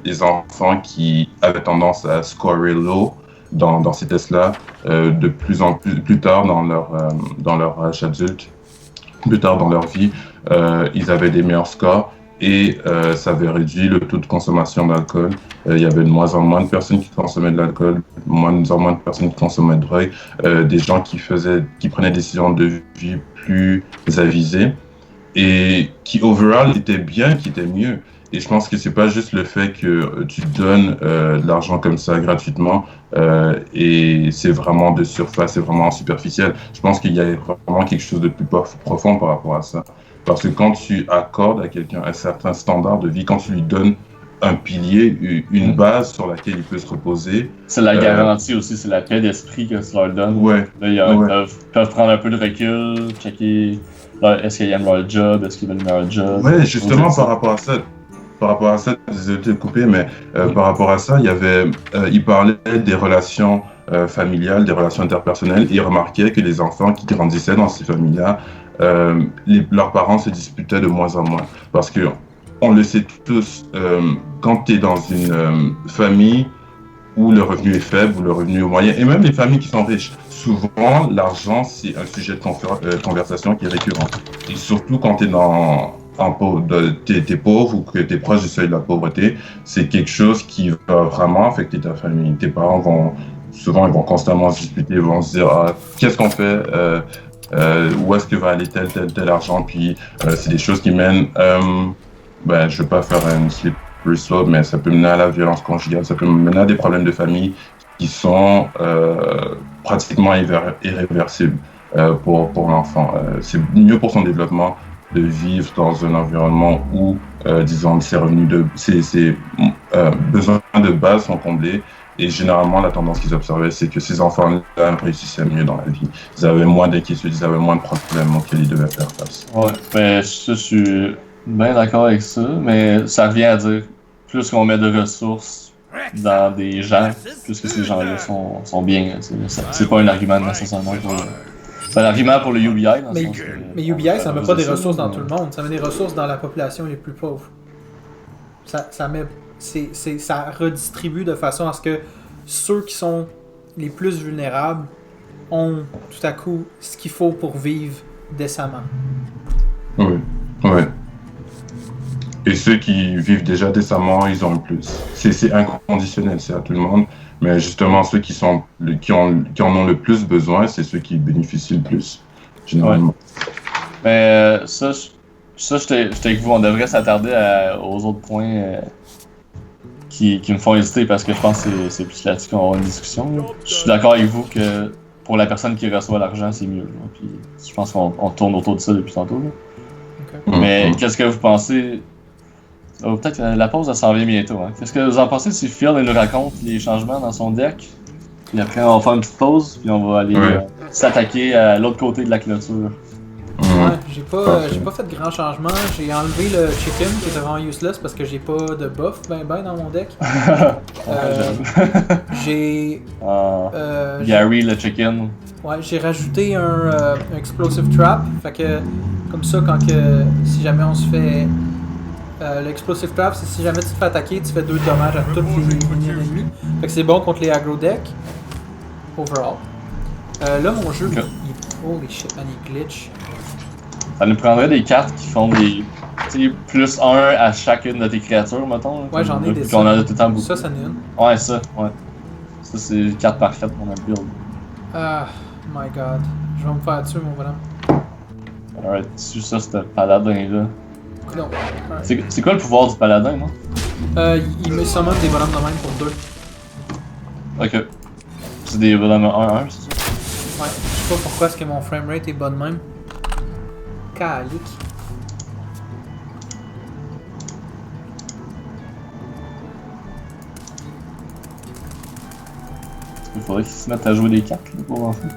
les enfants qui avaient tendance à scorer low dans ces tests-là, de plus en plus tard dans leur âge adulte, plus tard dans leur vie, ils avaient des meilleurs scores et ça avait réduit le taux de consommation d'alcool. Il y avait de moins en moins de personnes qui consommaient de l'alcool, de moins en moins de personnes qui consommaient de drogue, des gens qui prenaient des décisions de vie plus avisées et qui overall étaient bien, qui étaient mieux. Et je pense que c'est pas juste le fait que tu donnes de l'argent comme ça gratuitement et c'est vraiment de surface, c'est vraiment superficiel. Je pense qu'il y a vraiment quelque chose de plus profond par rapport à ça. Parce que quand tu accordes à quelqu'un un certain standard de vie, quand tu lui donnes un pilier, une base sur laquelle il peut se reposer. C'est la garantie aussi, c'est la paix d'esprit que tu leur donnes. Ouais. Là, ils peuvent prendre un peu de recul, checker est-ce qu'ils aiment leur job, est-ce qu'ils veulent leur job. Ouais, justement par rapport à ça, désolé de te couper, mais par rapport à ça, il parlait des relations familiales, des relations interpersonnelles, et il remarquait que les enfants qui grandissaient dans ces familles-là, leurs parents se disputaient de moins en moins. Parce que, on le sait tous, quand tu es dans une famille où le revenu est faible, où le revenu est moyen, et même les familles qui sont riches, souvent, l'argent, c'est un sujet de conversation qui est récurrent. Et surtout quand tu es t'es pauvre ou que tu es proche du seuil de la pauvreté, c'est quelque chose qui va vraiment affecter ta famille. Tes parents ils vont constamment se disputer, ils vont se dire qu'est-ce qu'on fait, où est-ce que va aller tel argent, puis c'est des choses qui mènent, je veux pas faire un slippery slope, mais ça peut mener à la violence conjugale, ça peut mener à des problèmes de famille qui sont pratiquement irréversibles pour l'enfant. C'est mieux pour son développement de vivre dans un environnement où, disons, ses besoins de base sont comblés. Et généralement, la tendance qu'ils observaient, c'est que ces enfants-là réussissaient mieux dans la vie. Ils avaient moins d'inquiétudes, ils avaient moins de problèmes auxquels ils devaient faire face. Ouais, mais je suis bien d'accord avec ça, mais ça revient à dire, plus qu'on met de ressources dans des gens, plus que ces gens-là sont bien. C'est pas un argument nécessairement pour... C'est un argument pour le UBI. Dans mais, le sens que, mais UBI, ça met pas des ressources dans tout le monde, ça met des ressources dans la population les plus pauvres. Ça redistribue de façon à ce que ceux qui sont les plus vulnérables ont tout à coup ce qu'il faut pour vivre décemment. Oui, ouais. Et ceux qui vivent déjà décemment, ils ont le plus. C'est inconditionnel, c'est à tout le monde. Mais justement, ceux qui en ont le plus besoin, c'est ceux qui bénéficient le plus, généralement. Mais ça, j'étais avec vous. On devrait s'attarder aux autres points qui me font hésiter parce que je pense que c'est plus là-dessus qu'on va avoir une discussion. Là. Je suis d'accord avec vous que pour la personne qui reçoit l'argent, c'est mieux. Là. Puis je pense qu'on tourne autour de ça depuis tantôt. Là. Okay. Mais qu'est-ce que vous pensez? Oh, peut-être que la pause, elle s'en vient bientôt. Hein. Qu'est-ce que vous en pensez si Phil nous raconte les changements dans son deck? Puis après, on va faire une petite pause, puis on va aller s'attaquer à l'autre côté de la clôture. Ouais, j'ai pas fait de grands changements. J'ai enlevé le chicken qui était vraiment useless parce que j'ai pas de buff ben dans mon deck. J'ai. Gary le chicken. Ouais, j'ai rajouté un explosive trap. Fait que, comme ça, si jamais on se fait. L'explosive trap, c'est si jamais tu te fais attaquer, tu fais 2 dommages à tous les minions ennemis. Fait que c'est bon contre les aggro decks. Overall. Là, mon jeu, holy shit, man, il glitch. Ça nous prendrait des cartes qui font des. Tu sais, plus 1 à chacune de tes créatures, mettons. Ouais, j'en ai des. On en a tout le temps beaucoup. Ça en est une. Ouais, ça, ouais. Ça, c'est une carte parfaite pour notre build. Ah, my god. Je vais me faire tuer, mon bonhomme. Alright, tu ça, ce paladin-là. Non. C'est quoi le pouvoir du paladin, non? Il me summon des bonhommes de même pour 2. Ok. C'est des bonhommes 1-1, c'est ça? Ouais, je sais pas pourquoi est-ce que mon framerate est bas de même. Calique. Il faudrait qu'ils se mettent à jouer des cartes, là, pour l'enfant.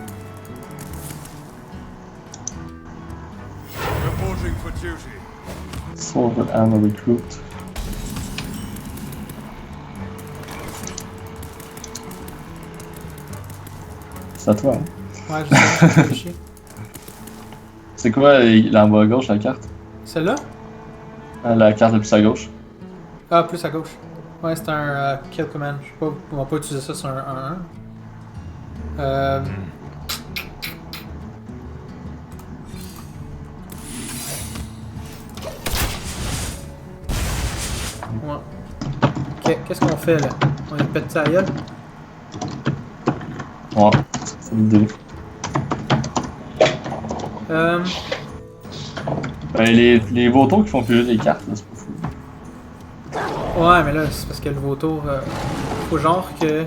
Solve and recruit. C'est à toi, hein? Ouais, je sais. C'est quoi l'en bas à gauche, la carte? Celle-là? La carte le plus à gauche. Ah, plus à gauche. Ouais, c'est un kill command. Je sais pas, on va pas utiliser ça sur un 1-1. Ouais. Ok, qu'est-ce qu'on fait là? On est pète sa gueule? Ouais, c'est l'idée. Les vautours qui font piocher les cartes, là, c'est pas fou. Ouais, mais là, c'est parce que le vautour. Faut genre que.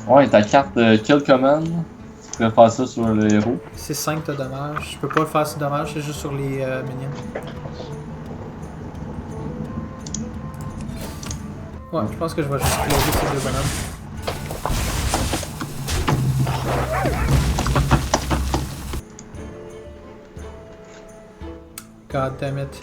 Ouais, ta carte de Kill Command, tu pourrais faire ça sur le héros. C'est 5 de dommages. Je peux pas le faire si dommage, c'est juste sur les minions. Ouais, je pense que je vais juste closer ces 2 bonhommes. God damn it.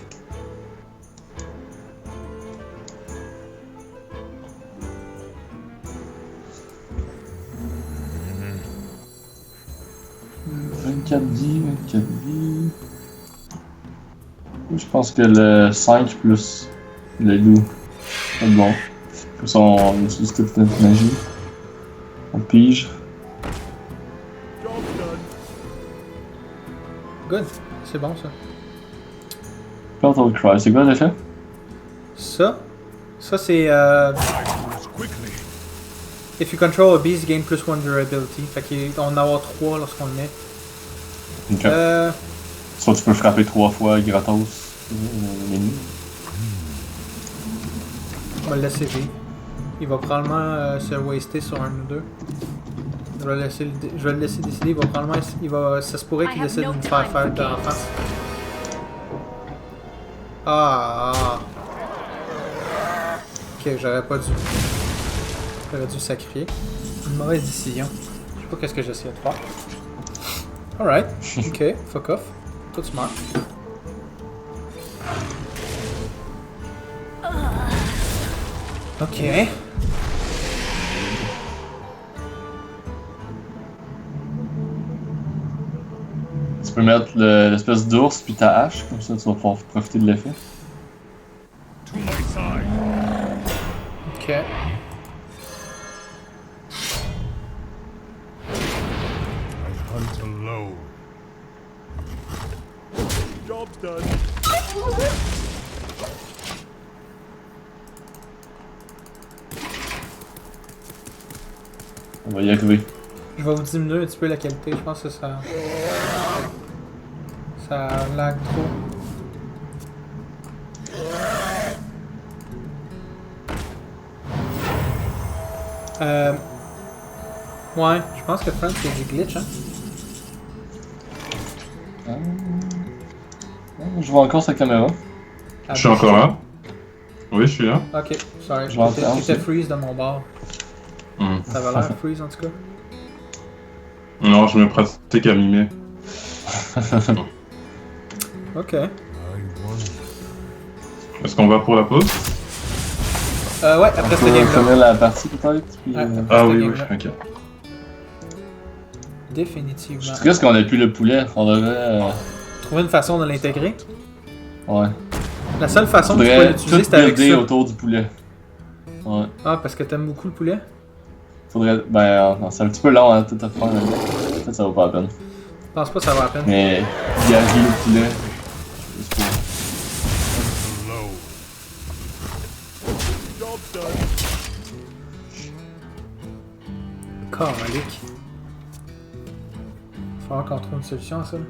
Vies, 24 vies. Je pense que le 5 plus le loup, c'est bon. Comme ça, on utilise toute notre magie. On pige. Good, c'est bon ça. Portal Cry, c'est quoi l'effet? Ça c'est if you control a beast, gain plus 1 durability. Fait qu'on en a 3 lorsqu'on le met. Ok. Soit tu peux frapper 3 fois gratos l'ennemi. On va le laisser vivre. Il va probablement se waster sur un ou 2. Je vais le laisser décider. Ça se pourrait qu'il décide de me faire en face. Ah. Ok, j'aurais dû sacrifier. Une mauvaise décision. Je sais pas qu'est-ce que j'essayais de faire. Alright. Ok, fuck off. Tout smart. Ok. Tu peux mettre l'espèce d'ours puis ta hache, comme ça tu vas pouvoir profiter de l'effet. Ok. Hunt alone. Job's done. On va y arriver. Je vais vous diminuer un petit peu la qualité, je pense que ça lag trop. Ouais, je pense que France c'est du glitch, hein. Je vois encore sa caméra. Ah, Je suis encore là? Oui, je suis là. Ok, sorry, Je vais en faire j'étais aussi. freeze de mon bord. Ça avait l'air freeze en tout cas. Non, je me pratique à mimer. Ok. I wonder. Est-ce qu'on va pour la pause? Ouais, On après cette peut game-là. finir la partie peut-être. Puis, Ouais. Ah Cette oui, oui, game-là. ok. Je Définitivement. suis triste qu'on ait plus le poulet. On devrait. Trouver une façon de l'intégrer. Ouais. La seule façon que tu peux Faudrait l'utiliser, tout c'est avec builder ça. autour du poulet. Ouais. Ah, parce que t'aimes beaucoup le poulet? Faudrait. Ben, non, c'est un petit peu long à tout à faire. Peut-être ça vaut pas la peine. Je pense pas que ça va la peine. Mais. Gager le poulet. juste pour- Alone. Job's done. Calique. Faut falloir qu'on trouve une solution à ça. Là.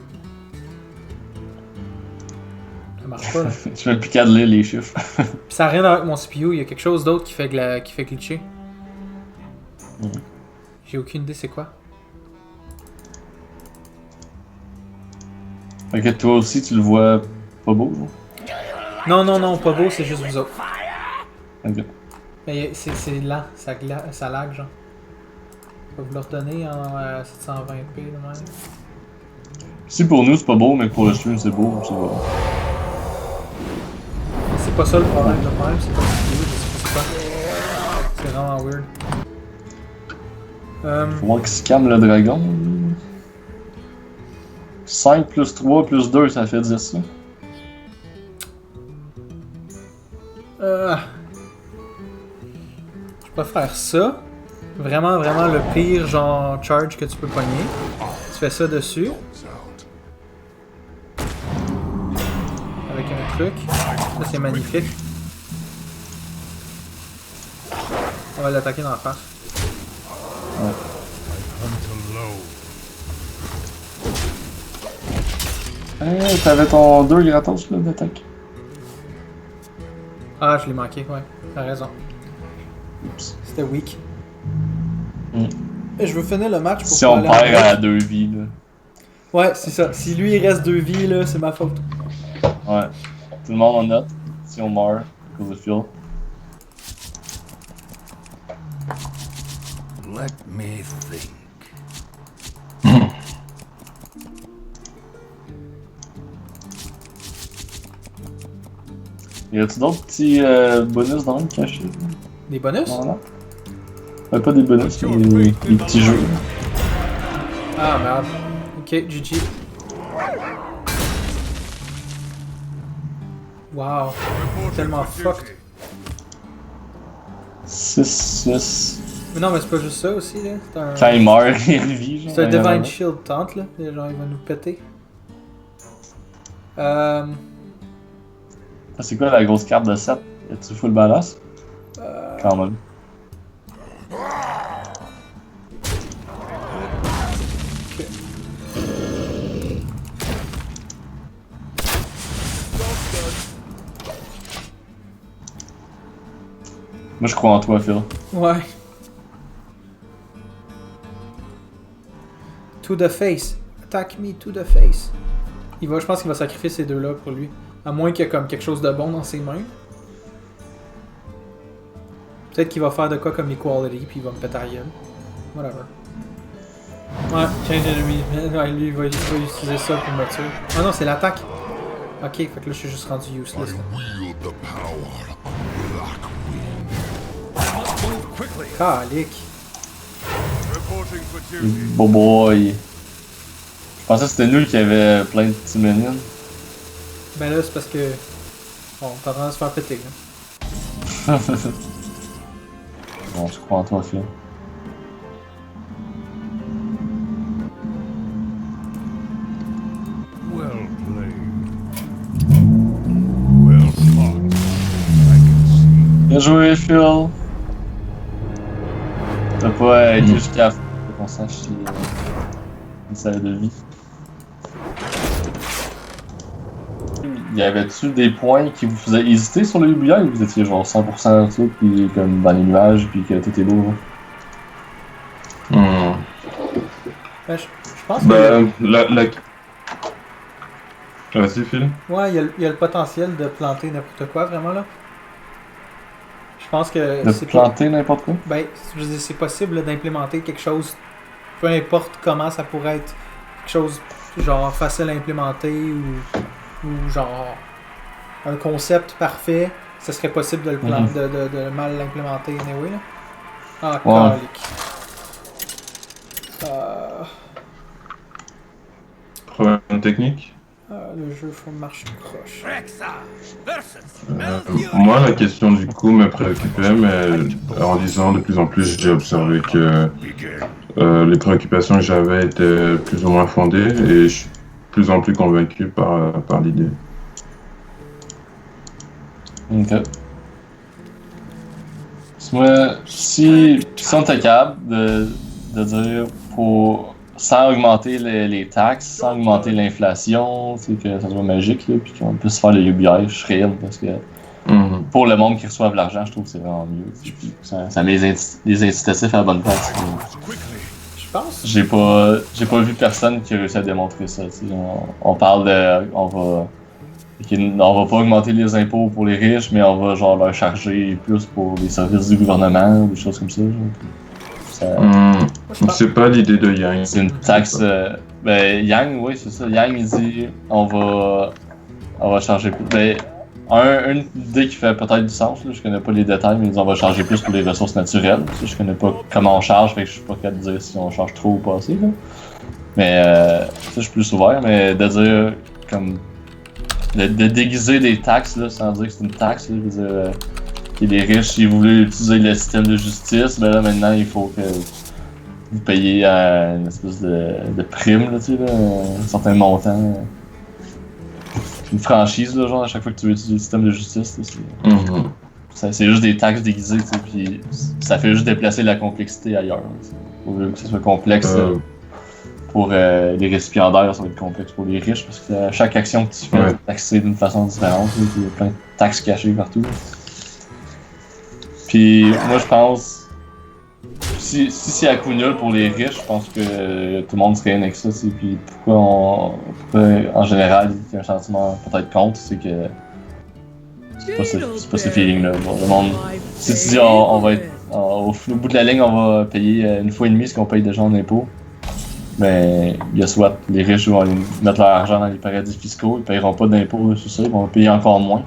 Ça marche pas là. Je vais plus cadrer les chiffres. Pis ça n'a rien à voir avec mon CPU, il y a quelque chose d'autre qui fait glitcher. J'ai aucune idée c'est quoi. Fait que toi aussi tu le vois pas beau, genre? Non, pas beau, c'est juste vous autres. Ok. Mais c'est lent, ça lag genre. Je vais vous le redonner en 720p de même. Si pour nous c'est pas beau, mais pour le stream c'est beau, ça va. C'est pas ça le problème, c'est pas le CPU, je sais pas c'est quoi. C'est vraiment weird. Faut voir qu'il scam le dragon. 5 plus 3 plus 2, ça fait 10 ça. Je peux faire ça. Vraiment le pire genre charge que tu peux pogner. Tu fais ça dessus. Avec un truc. Ça c'est magnifique. On va l'attaquer dans la face. Hunt alone. Hey, t'avais ton 2 gratos là d'attaque. Ah, je l'ai manqué, ouais. T'as raison. Oups. C'était weak. Mm. Et je veux finir le match pour Si on pouvoir aller perd en- à 2 vies là. Ouais, c'est ça. Si lui il reste 2 vies, là, c'est ma faute. Ouais. Tout le monde en note. Si on meurt, à cause de fuel. Let me think. Y a-tu d'autres petits bonus dans le cachés? Des bonus? Voilà. Pas des bonus, mais des petits jeux. Ah merde. Ok, GG. Wow. Tellement fucked. 6, 6. Mais non, mais c'est pas juste ça aussi, là. Quand il meurt, il revit. genre. C'est un Ouais, Divine ouais. Shield tente, là. Et genre, il va nous péter. Ah, c'est quoi la grosse carte de 7? As-tu full badass? Quand même. Moi je crois en toi, Phil. Ouais. To the face. Attack me to the face. Je pense qu'il va sacrifier ces deux-là pour lui. À moins qu'il y ait comme quelque chose de bon dans ses mains. Peut-être qu'il va faire de quoi comme equality, puis il va me péter la gueule. Whatever. Ouais, change enemy. Ouais, lui, il va utiliser ça pour me tuer. Ah non, c'est l'attaque. Ok, fait que là, je suis juste rendu useless. Là. Wield the power of Black. Calique. Reporting for duty. Boy. Je pensais que c'était nous qui avait plein de petits minions. Ben là, c'est parce que. Bon, t'as tendance à se faire péter, là. Bon, je crois en toi, Phil. Well played. Well fought. I can see. Bien joué, Phil! T'as pas été jusqu'à la fin pour qu'on sache si ça a de vie. Y avait-tu des points qui vous faisaient hésiter sur le UBI ou vous étiez genre 100% tout pis comme dans les nuages pis que tout est beau? Hmm. Ben, je pense que Ben, Vas-y, Phil. ouais, il y a le potentiel de planter n'importe quoi, vraiment, là. Je pense que De c'est planter n'importe quoi? Ben, je veux dire, c'est possible là, d'implémenter quelque chose, peu importe comment ça pourrait être, quelque chose genre facile à implémenter ou genre un concept parfait, ce serait possible de le de mal l'implémenter anyway, là. Ah, Ouais. calique. Problème technique. Le jeu marche croche. Moi, la question du coup me préoccupait, mais en lisant de plus en plus, j'ai observé que les préoccupations que j'avais étaient plus ou moins fondées et je suis de plus en plus convaincu par l'idée. Ok. Moi, si on était capable de dire pour sans augmenter les taxes, sans augmenter l'inflation, tu sais, que ça soit magique, là, puis qu'on puisse faire le UBI, je serais in, parce que pour le monde qui reçoive l'argent, je trouve que c'est vraiment mieux. Tu sais, puis ça met les incitatifs à la bonne place. Je pense. J'ai pas vu personne qui a réussi à démontrer ça. Tu sais. On parle de. On va pas augmenter les impôts pour les riches, mais on va genre leur charger plus pour les services du gouvernement ou des choses comme ça. C'est pas l'idée de Yang. C'est une taxe. Ben, Yang, oui, c'est ça. Yang, il dit on va charger plus. Ben, une idée qui fait peut-être du sens, là, je connais pas les détails, mais ils disent on va charger plus pour les ressources naturelles. Ça, je connais pas comment on charge, fait que je suis pas capable de dire si on charge trop ou pas assez. Là. Mais ça, je suis plus ouvert, mais de dire comme. De déguiser des taxes, là, sans dire que c'est une taxe, là, je veux dire. Que les riches, ils voulaient utiliser le système de justice, ben là maintenant il faut que vous payiez une espèce de prime, là, tu sais, là, un certain montant. Une franchise, là, genre, à chaque fois que tu veux utiliser le système de justice. Là, c'est juste des taxes déguisées, tu sais, puis ça fait juste déplacer la complexité ailleurs. Au lieu que ce soit complexe pour les récipiendaires, ça va être complexe pour les riches, parce que chaque action que tu fais est taxée d'une façon différente, là, puis il y a plein de taxes cachées partout. Là. Puis moi je pense, si c'est à coup nul pour les riches, je pense que tout le monde serait in avec ça. Puis pourquoi en général il y a un sentiment peut-être contre, c'est que c'est pas ce feeling-là. Bon, le monde, si tu dis on va être au bout de la ligne, on va payer une fois et demie ce qu'on paye déjà en impôts, mais il y a soit les riches vont aller mettre leur argent dans les paradis fiscaux, ils paieront pas d'impôts sur ça, ils vont payer encore moins.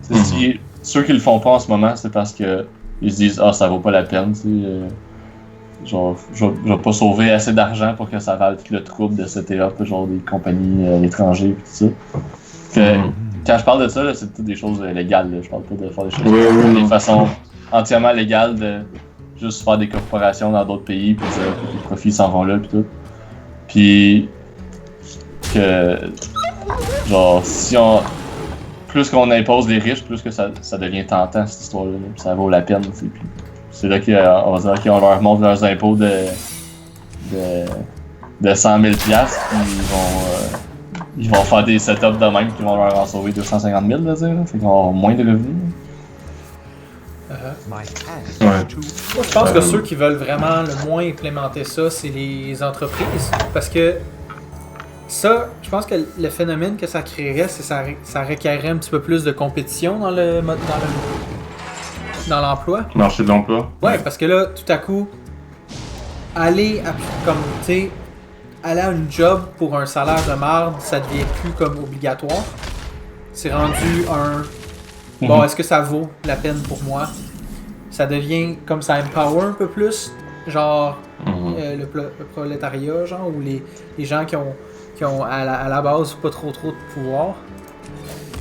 Si ceux qui le font pas en ce moment, c'est parce que ils se disent ça vaut pas la peine, tu sais. Genre, je vais pas sauver assez d'argent pour que ça vaille tout le trouble de setup, genre des compagnies étrangères et tout ça. Quand je parle de ça, là, c'est toutes des choses légales. Là. Je parle pas de faire des choses de façon entièrement légale de juste faire des corporations dans d'autres pays puis dire que les profits s'en vont là puis tout. Puis que genre plus qu'on impose les riches, plus que ça devient tentant cette histoire-là. Ça vaut la peine. Puis c'est là qu'on va dire qu'on leur montre leurs impôts de 100 000 $, puis ils vont faire des setups de même qui vont leur en sauver 250 000, là, fait qu'ils vont avoir moins de revenus. Moi, je pense que ceux qui veulent vraiment le moins implémenter ça, c'est les entreprises. Parce que ça, je pense que le phénomène que ça créerait, c'est que ça requerrait un petit peu plus de compétition dans l'emploi. Marché de l'emploi? Ouais, parce que là, tout à coup, aller à une job pour un salaire de marde, ça devient plus comme obligatoire. C'est rendu bon, est-ce que ça vaut la peine pour moi? Ça devient comme ça empower un peu plus, genre le prolétariat, genre, ou les gens qui ont à la base pas trop de pouvoir.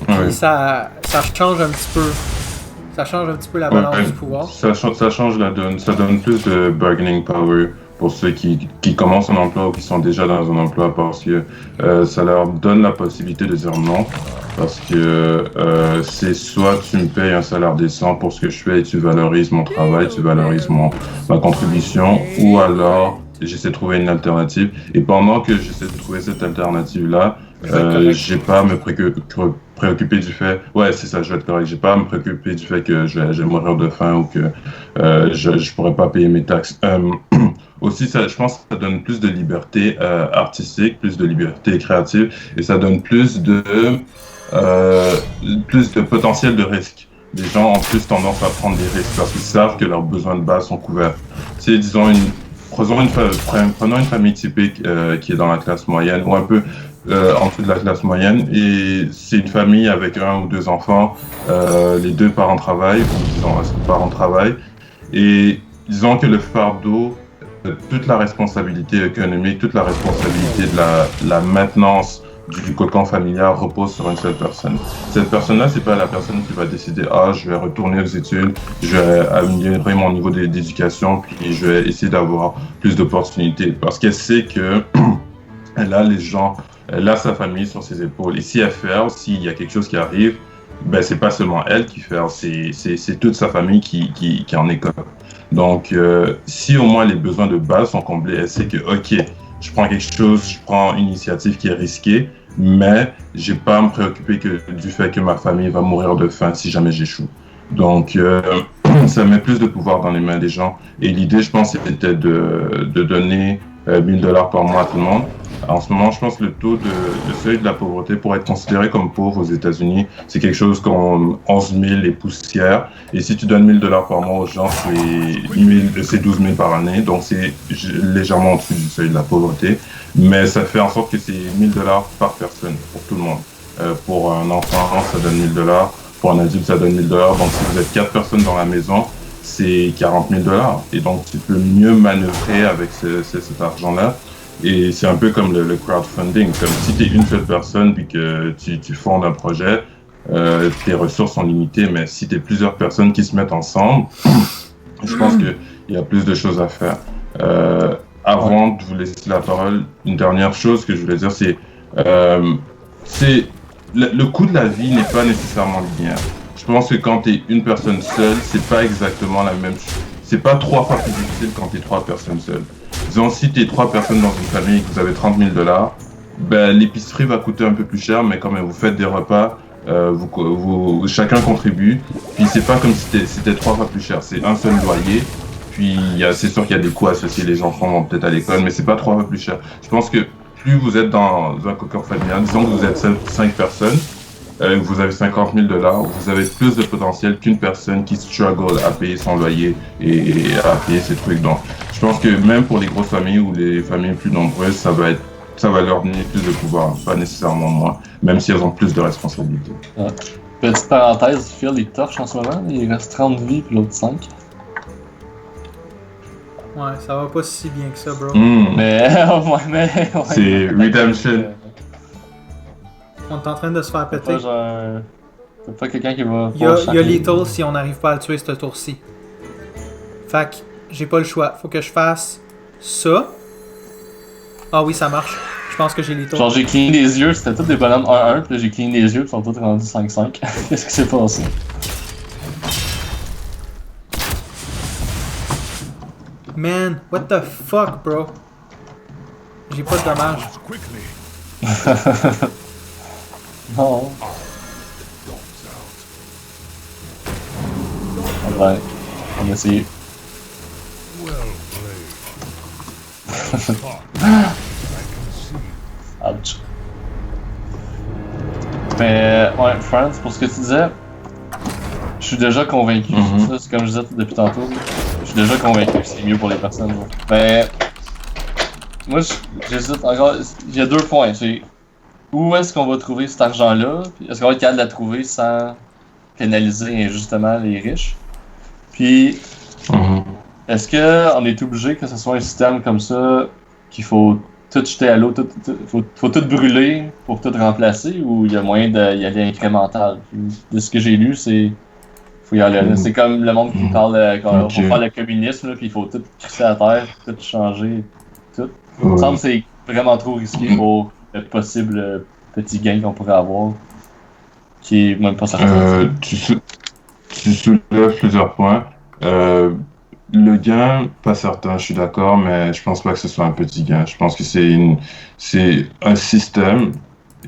Puis ça change un petit peu. Ça change un petit peu la Ouais, balance du pouvoir. ça change la donne. Ça donne plus de bargaining power pour ceux qui commencent un emploi ou qui sont déjà dans un emploi parce que ça leur donne la possibilité de dire non. Parce que c'est soit tu me payes un salaire décent pour ce que je fais et tu valorises mon travail, tu valorises ma contribution, ou alors j'essaie de trouver une alternative. Et pendant que j'essaie de trouver cette alternative-là, j'ai pas à me préoccuper du fait, ouais, c'est ça, je vais être correct, j'ai pas à me préoccuper du fait que je vais mourir de faim ou que je pourrais pas payer mes taxes. Aussi, ça, je pense que ça donne plus de liberté artistique, plus de liberté créative, et ça donne plus de potentiel de risque. Les gens ont plus tendance à prendre des risques parce qu'ils savent que leurs besoins de base sont couverts. Tu sais, prenons une famille typique qui est dans la classe moyenne ou un peu en dessous de la classe moyenne, et c'est une famille avec un ou deux enfants, les deux parents travaillent, ou disons un parent travaille, et disons que le fardeau, toute la responsabilité économique, toute la responsabilité de la maintenance du cocon familial repose sur une seule personne. Cette personne-là, c'est pas la personne qui va décider, ah, je vais retourner aux études, je vais améliorer mon niveau d'éducation, puis je vais essayer d'avoir plus d'opportunités. Parce qu'elle sait que elle a sa famille sur ses épaules. Et si elle fait, s'il y a quelque chose qui arrive, ben, c'est pas seulement elle qui fait, c'est toute sa famille qui en écope. Donc, si au moins les besoins de base sont comblés, elle sait que, ok, je prends quelque chose, je prends une initiative qui est risquée, mais j'ai pas à me préoccuper du fait que ma famille va mourir de faim si jamais j'échoue. Donc, ça met plus de pouvoir dans les mains des gens. Et l'idée, je pense, c'était de donner $1000 par mois à tout le monde. En ce moment, je pense que le seuil de la pauvreté pour être considéré comme pauvre aux États-Unis, c'est quelque chose comme 11 000 et poussière. Et si tu donnes $1000 par mois aux gens, c'est 12 000 par année. Donc, c'est légèrement au-dessus du seuil de la pauvreté. Mais ça fait en sorte que c'est $1000 par personne pour tout le monde. Pour un enfant, ça donne $1000. Pour un adulte, ça donne $1000. Donc, si vous êtes 4 personnes dans la maison, c'est $40 000. Et donc, tu peux mieux manœuvrer avec cet argent-là. Et c'est un peu comme le crowdfunding. Comme si tu es une seule personne puis que tu fondes un projet, tes ressources sont limitées. Mais si tu es plusieurs personnes qui se mettent ensemble, je pense qu'il y a plus de choses à faire. Avant de vous laisser la parole, une dernière chose que je voulais dire, c'est le coût de la vie n'est pas nécessairement linéaire. Je pense que quand tu es une personne seule, c'est pas exactement la même chose. C'est pas 3 fois plus difficile quand tu es 3 personnes seules. Disons, si tu es 3 personnes dans une famille et que vous avez $30 000, ben, l'épicerie va coûter un peu plus cher, mais quand même, vous faites des repas, chacun contribue. Puis c'est pas comme si c'était 3 fois plus cher, c'est un seul loyer. Puis c'est sûr qu'il y a des coûts associés, les enfants vont peut-être à l'école, mais c'est pas 3 fois plus cher. Je pense que plus vous êtes dans un cocon familial, disons que vous êtes 5 personnes, vous avez $50 000, vous avez plus de potentiel qu'une personne qui struggle à payer son loyer et à payer ses trucs. Donc, je pense que même pour les grosses familles ou les familles plus nombreuses, ça va leur donner plus de pouvoir, pas nécessairement moins, même si elles ont plus de responsabilités. Ouais. Petite parenthèse, Phil, il torche en ce moment, il reste 30 vies puis l'autre 5. Ouais, ça va pas si bien que ça, bro. Mais, ouais. C'est Redemption. On est en train de se faire péter. C'est pas quelqu'un qui va. Il y a Lethal si on n'arrive pas à le tuer ce tour-ci. Fait que j'ai pas le choix. Faut que je fasse ça. Ah oui, ça marche. Je pense que j'ai Lethal. Genre, j'ai clean les yeux, c'était tous des bonhommes 1-1, puis là j'ai clean les yeux, puis ils sont tous rendus 5-5. Qu'est-ce qui s'est passé? Man, what the fuck, bro? J'ai pas de dommages. Quickly. Non. Ouais, on va essayer. Well played. Spot. I can see. Ouch. Mais, ouais, Franz, pour ce que tu disais, je suis déjà convaincu. Ça, c'est comme je disais depuis tantôt. Je suis déjà convaincu que c'est mieux pour les personnes. Mais, moi, j'hésite encore. Il y a 2 points. C'est où est-ce qu'on va trouver cet argent-là? Est-ce qu'on va être capable de la trouver sans pénaliser injustement les riches? Puis, est-ce qu'on est obligé que ce soit un système comme ça qu'il faut tout jeter à l'eau, faut tout brûler pour tout remplacer, ou il y a moyen d'y aller incrémental? Puis, de ce que j'ai lu, c'est Faut y aller. C'est comme le monde qui parle quand Ok. faut faire le communisme, là, puis il faut tout crisser à terre, tout changer, tout. Il me Ouais. semble que c'est vraiment trop risqué pour le possible petit gain qu'on pourrait avoir, qui est même pas certain. Tu soulèves plusieurs points. Le gain, pas certain, je suis d'accord, mais je pense pas que ce soit un petit gain. Je pense que c'est un système,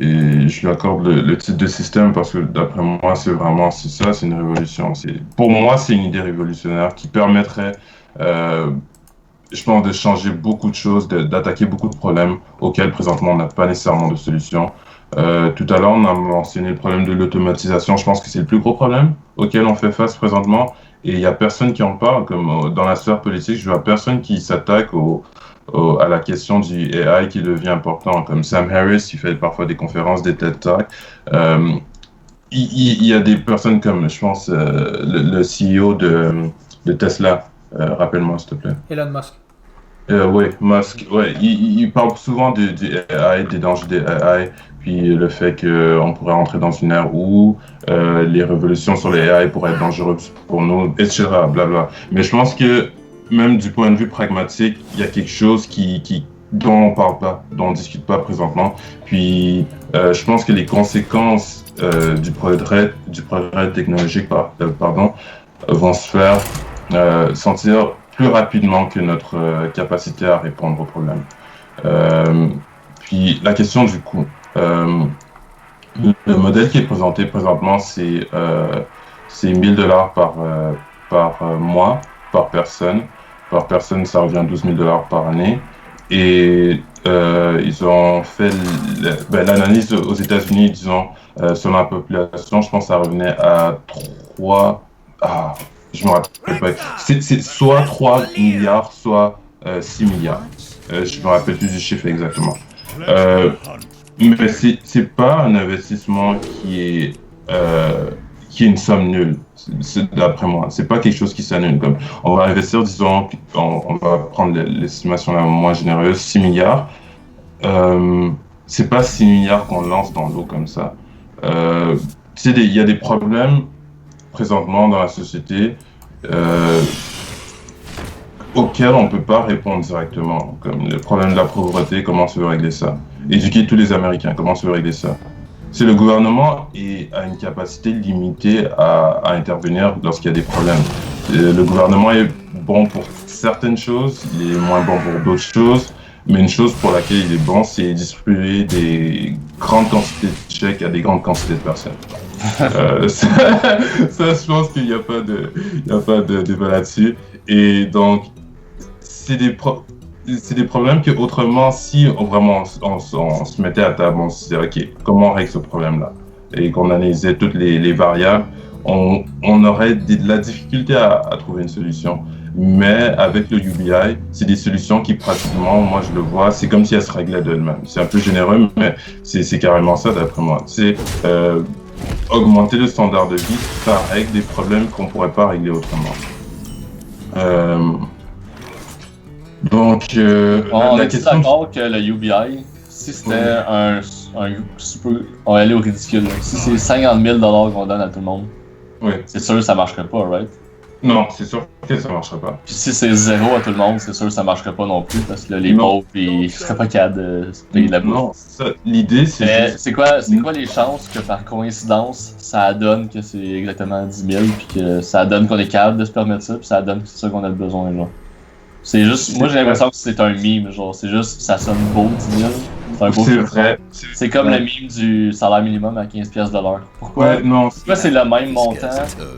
et je lui accorde le titre de système parce que d'après moi, c'est ça, c'est une révolution. Pour moi, c'est une idée révolutionnaire qui permettrait, euh, je pense, de changer beaucoup de choses, d'attaquer beaucoup de problèmes auxquels présentement on n'a pas nécessairement de solution. Tout à l'heure, on a mentionné le problème de l'automatisation. Je pense que c'est le plus gros problème auquel on fait face présentement. Et il n'y a personne qui en parle, comme dans la sphère politique, je vois personne qui s'attaque à la question du AI qui devient important, comme Sam Harris, qui fait parfois des conférences, des TED Talks. Il y a des personnes comme, je pense, le CEO de Tesla. Rappelle-moi, s'il te plaît. Elon Musk. Oui, Musk, ouais, il parle souvent du AI, des dangers des AI, puis le fait qu'on pourrait entrer dans une ère où les révolutions sur les AI pourraient être dangereuses pour nous, etc. Blabla. Mais je pense que même du point de vue pragmatique, il y a quelque chose dont on parle pas, dont on discute pas présentement. Puis je pense que les conséquences du progrès technologique, vont se faire sentir plus rapidement que notre capacité à répondre aux problèmes. Puis la question du coût. Le modèle qui est présenté présentement, c'est 1000 $ par mois, par personne. Par personne, ça revient à 12 000 $ par année. Et ils ont fait l'analyse aux États-Unis, disons, sur la population, je pense que ça revenait à 3... je me rappelle pas. C'est soit 3 milliards, soit 6 milliards. Je me rappelle plus du chiffre exactement. Mais c'est pas un investissement qui est une somme nulle, d'après moi. C'est pas quelque chose qui s'annule. Comme on va investir, disons, on va prendre l'estimation la moins généreuse, 6 milliards. C'est pas 6 milliards qu'on lance dans l'eau comme ça. Il y a des problèmes présentement dans la société auxquels on ne peut pas répondre directement, comme le problème de la pauvreté, comment on se veut régler ça? Éduquer tous les Américains, comment on se veut régler ça? C'est le gouvernement a une capacité limitée à intervenir lorsqu'il y a des problèmes. Le gouvernement est bon pour certaines choses, il est moins bon pour d'autres choses, mais une chose pour laquelle il est bon, c'est distribuer des grandes quantités de chèques à des grandes quantités de personnes. Ça, je pense qu'il n'y a pas de débat là-dessus. Et donc, c'est des problèmes que autrement, si on se mettait à table, on se disait, OK, comment on règle ce problème-là? Et qu'on analysait toutes les variables, on aurait de la difficulté à trouver une solution. Mais avec le UBI, c'est des solutions qui pratiquement, moi je le vois, c'est comme si elles se réglaient d'elles-mêmes. C'est un peu généreux, mais c'est carrément ça d'après moi. C'est augmenter le standard de vie, ça règle des problèmes qu'on ne pourrait pas régler autrement. Donc, on la est question... d'accord que le UBI, si c'était un super... On va aller au ridicule. Là. Si c'est 50 000 $ qu'on donne à tout le monde, c'est sûr que ça marcherait pas, right? Non, c'est sûr que ça marcherait pas. Puis si c'est 0 à tout le monde, c'est sûr que ça marcherait pas non plus, parce que là, les pauvres, ils seraient pas capables de se payer de la bouffe. Non, l'idée, c'est... Mais c'est quoi les chances que par coïncidence, ça donne que c'est exactement 10 000, puis que ça donne qu'on est capable de se permettre ça, puis ça donne que c'est ça qu'on a besoin, genre? C'est juste, moi j'ai l'impression que c'est un meme, genre, c'est juste, ça sonne beau, 10 000. C'est un beau C'est vrai. C'est comme le meme du salaire minimum à 15 pièces de l'heure. Pourquoi c'est le même montant,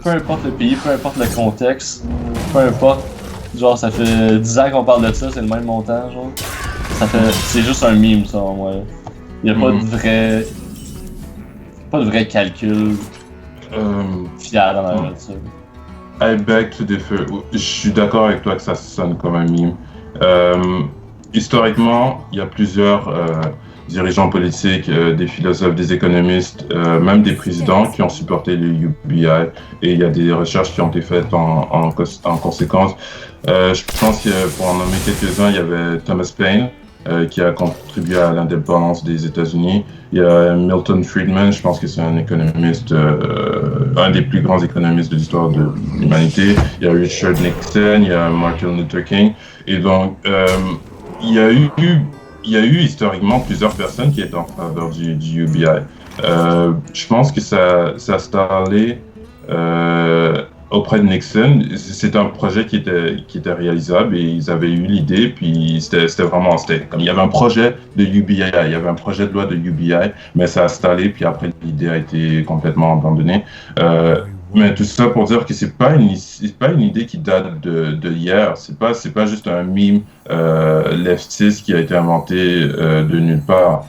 peu importe le pays, peu importe le contexte, peu importe, genre ça fait 10 ans qu'on parle de ça, c'est le même montant, genre. C'est juste un meme, ça, moi. Il n'y a pas de vrai calcul fiable dans la ça. I beg to differ. Je suis d'accord avec toi que ça sonne comme un meme. Historiquement, il y a plusieurs dirigeants politiques, des philosophes, des économistes, même des présidents qui ont supporté le UBI. Et il y a des recherches qui ont été faites en conséquence. Je pense que pour en nommer quelques-uns, il y avait Thomas Paine, qui a contribué à l'indépendance des États-Unis. Il y a Milton Friedman, je pense que c'est un économiste, un des plus grands économistes de l'histoire de l'humanité. Il y a Richard Nixon, il y a Martin Luther King. Et donc, il y a eu historiquement plusieurs personnes qui étaient en faveur du UBI. Je pense que ça a starté auprès de Nixon. C'est un projet qui était réalisable et ils avaient eu l'idée, puis c'était comme il y avait un projet de UBI, il y avait un projet de loi de UBI, mais ça a stallé, puis après l'idée a été complètement abandonnée. Mais tout ça pour dire que c'est pas une idée qui date de hier. C'est pas juste un meme leftiste qui a été inventé de nulle part.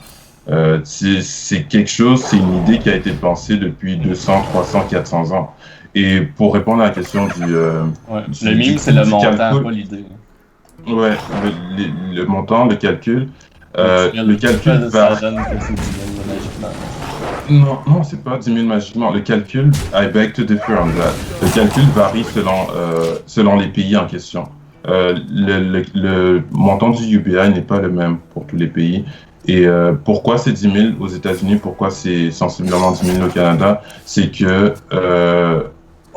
C'est quelque chose, c'est une idée qui a été pensée depuis 200, 300, 400 ans. Et pour répondre à la question le meme, c'est le montant, pas l'idée. Ouais, le montant, le calcul. Le calcul ça donne que c'est 10 000 magiquement. Non, c'est pas 10 000 magiquement. Le calcul, I beg to differ on that. Le calcul varie selon les pays en question. Le montant du UBI n'est pas le même pour tous les pays. Et pourquoi c'est 10 000 aux États-Unis, pourquoi c'est sensiblement 10 000 au Canada, c'est que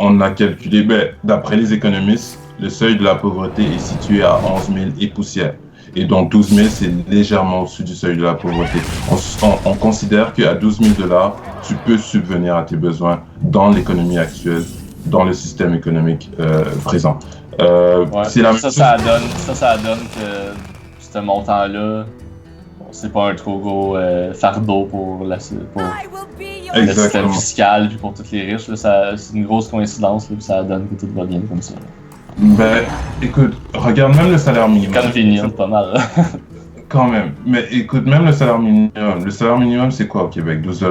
on a calculé, d'après les économistes, le seuil de la pauvreté est situé à 11 000 et poussière. Et donc 12 000, c'est légèrement au-dessus du seuil de la pauvreté. On considère qu'à 12 000 $, tu peux subvenir à tes besoins dans l'économie actuelle, dans le système économique présent. C'est la même chose. Ça donne que ce montant-là, c'est pas un trop gros fardeau pour le système fiscal puis pour tous les riches. Là, c'est une grosse coïncidence, là, puis ça donne que tout va bien comme ça. Écoute, regarde même le salaire minimum. Convenient, pas mal. Quand même. Mais écoute, même le salaire minimum. Le salaire minimum, c'est quoi au Québec? 12 $?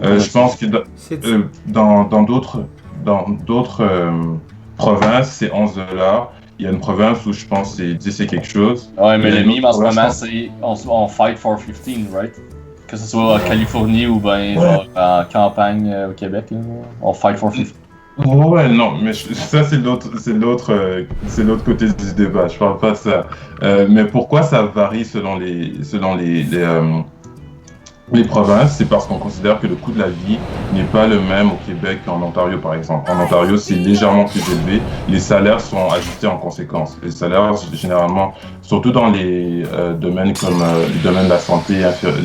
Je pense que dans d'autres provinces, c'est 11 $. Il y a une province où je pense que c'est 10 et quelque chose. Ouais, mais le meme en ce moment, c'est on fight for 15, right? Que ce soit en Californie ou bien en campagne au Québec, là, on fight for 15. Ouais, non, mais ça c'est l'autre côté du débat. Je parle pas de ça. Mais pourquoi ça varie selon les provinces? C'est parce qu'on considère que le coût de la vie n'est pas le même au Québec qu'en Ontario, par exemple. En Ontario, c'est légèrement plus élevé. Les salaires sont ajustés en conséquence. Les salaires, généralement, surtout dans les domaines comme le domaine de la santé,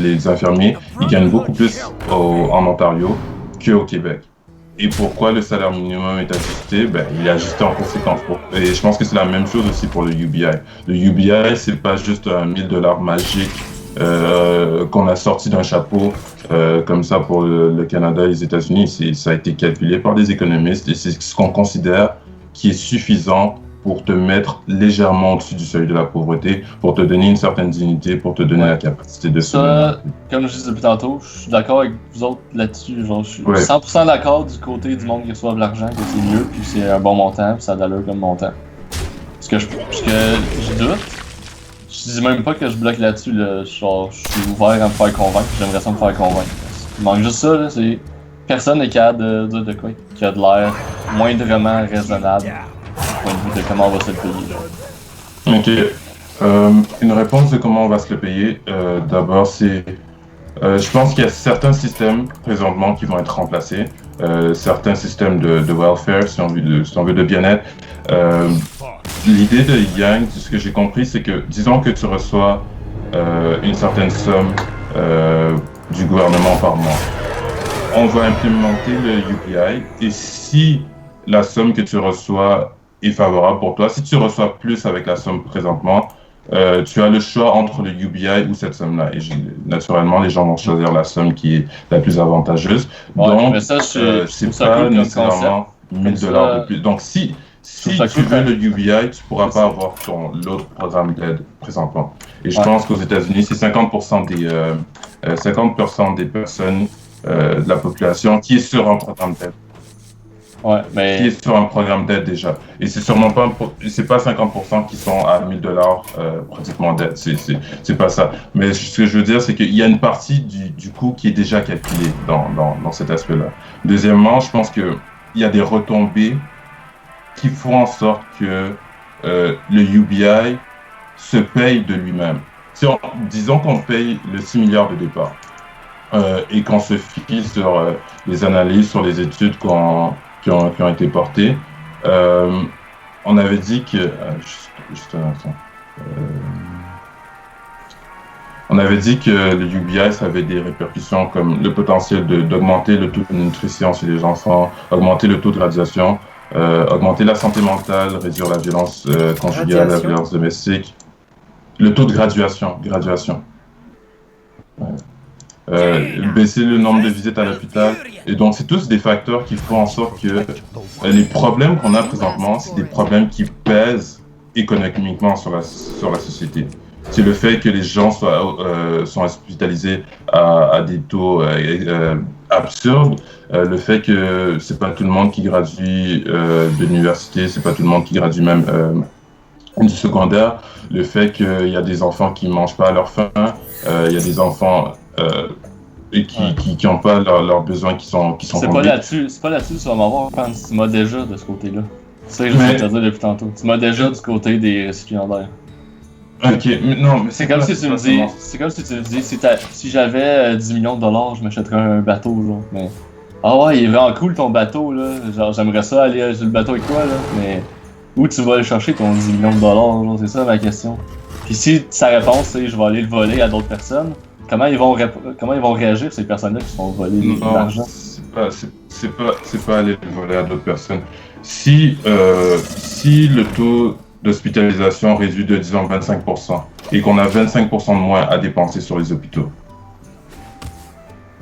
les infirmiers, ils gagnent beaucoup plus en Ontario qu'au Québec. Et pourquoi le salaire minimum est ajusté? Il est ajusté en conséquence. Et je pense que c'est la même chose aussi pour le UBI. Le UBI, c'est pas juste un 1 000 $ magique qu'on a sorti d'un chapeau comme ça pour le Canada et les États-Unis. Ça a été calculé par des économistes et c'est ce qu'on considère qui est suffisant pour te mettre légèrement au-dessus du seuil de la pauvreté, pour te donner une certaine dignité, pour te donner la capacité de ça. Comme je disais depuis tantôt, je suis d'accord avec vous autres là-dessus. Genre, je suis 100% d'accord du côté du monde qui reçoit de l'argent, que c'est mieux, puis c'est un bon montant, puis ça a de l'allure comme montant. Ce que je doute, je dis même pas que je bloque là-dessus. Là. Genre, je suis ouvert à me faire convaincre, j'aimerais ça me faire convaincre. Il manque juste ça, là, c'est personne n'est capable de dire de quoi qui a de l'air moindrement raisonnable. Point de vue de comment on va se le payer. Ok. Une réponse de comment on va se le payer. D'abord, c'est. Je pense qu'il y a certains systèmes présentement qui vont être remplacés. Certains systèmes de welfare, si on veut de bien-être. L'idée de Yang, ce que j'ai compris, c'est que, disons que tu reçois une certaine somme du gouvernement par mois. On va implémenter le UBI et si la somme que tu reçois est favorable pour toi. Si tu reçois plus avec la somme présentement, tu as le choix entre le UBI ou cette somme-là. Et naturellement, les gens vont choisir la somme qui est la plus avantageuse. Donc, mais ça, c'est pas nécessairement 1 000 $ de plus. Donc, si tu veux le UBI, tu pourras pas avoir l'autre programme d'aide présentement. Et je pense qu'aux États-Unis, c'est 50% des personnes de la population qui est sur un programme d'aide. Ouais, mais... Qui est sur un programme d'aide déjà. Et c'est sûrement pas, c'est pas 50% qui sont à 1 000 $ pratiquement d'aide. C'est pas ça. Mais ce que je veux dire, c'est qu'il y a une partie du coût qui est déjà calculée dans cet aspect-là. Deuxièmement, je pense qu'il y a des retombées qui font en sorte que le UBI se paye de lui-même. disons qu'on paye le 6 milliards de départ et qu'on se fie sur les analyses, sur les études qui ont été portées, on avait dit que... juste un instant. On avait dit que le UBI, ça avait des répercussions comme le potentiel d'augmenter le taux de nutrition chez les enfants, augmenter le taux de radiation, augmenter la santé mentale, réduire la violence conjugale, la violence domestique, le taux de graduation. Baisser le nombre de visites à l'hôpital. Et donc, c'est tous des facteurs qui font en sorte que les problèmes qu'on a présentement, c'est des problèmes qui pèsent économiquement sur la société. C'est le fait que les gens sont hospitalisés à des taux absurdes, le fait que c'est pas tout le monde qui gradue de l'université, c'est pas tout le monde qui gradue même du secondaire, le fait qu'il y a des enfants qui mangent pas à leur faim, il y a des enfants qui n'ont pas leurs besoins qui sont c'est pas là-dessus que tu vas m'avoir, tu m'as déjà de ce côté-là. C'est ça que je voulais te dire depuis tantôt. Tu m'as déjà du côté des récipiendaires. Ok, mais non, mais c'est comme si tu me dis, si j'avais 10 millions de dollars, je m'achèterais un bateau, genre. Mais ah ouais, il est vraiment cool ton bateau, là. Genre, j'aimerais ça aller sur le bateau avec toi, là. Mais où tu vas aller chercher ton 10 millions de dollars, genre, c'est ça ma question. Puis si sa réponse c'est je vais aller le voler à d'autres personnes, comment ils vont réagir ces personnes-là qui se font voler l'argent? C'est pas aller le voler à d'autres personnes. Si le taux d'hospitalisation réduit de, disons, 25% et qu'on a 25% de moins à dépenser sur les hôpitaux,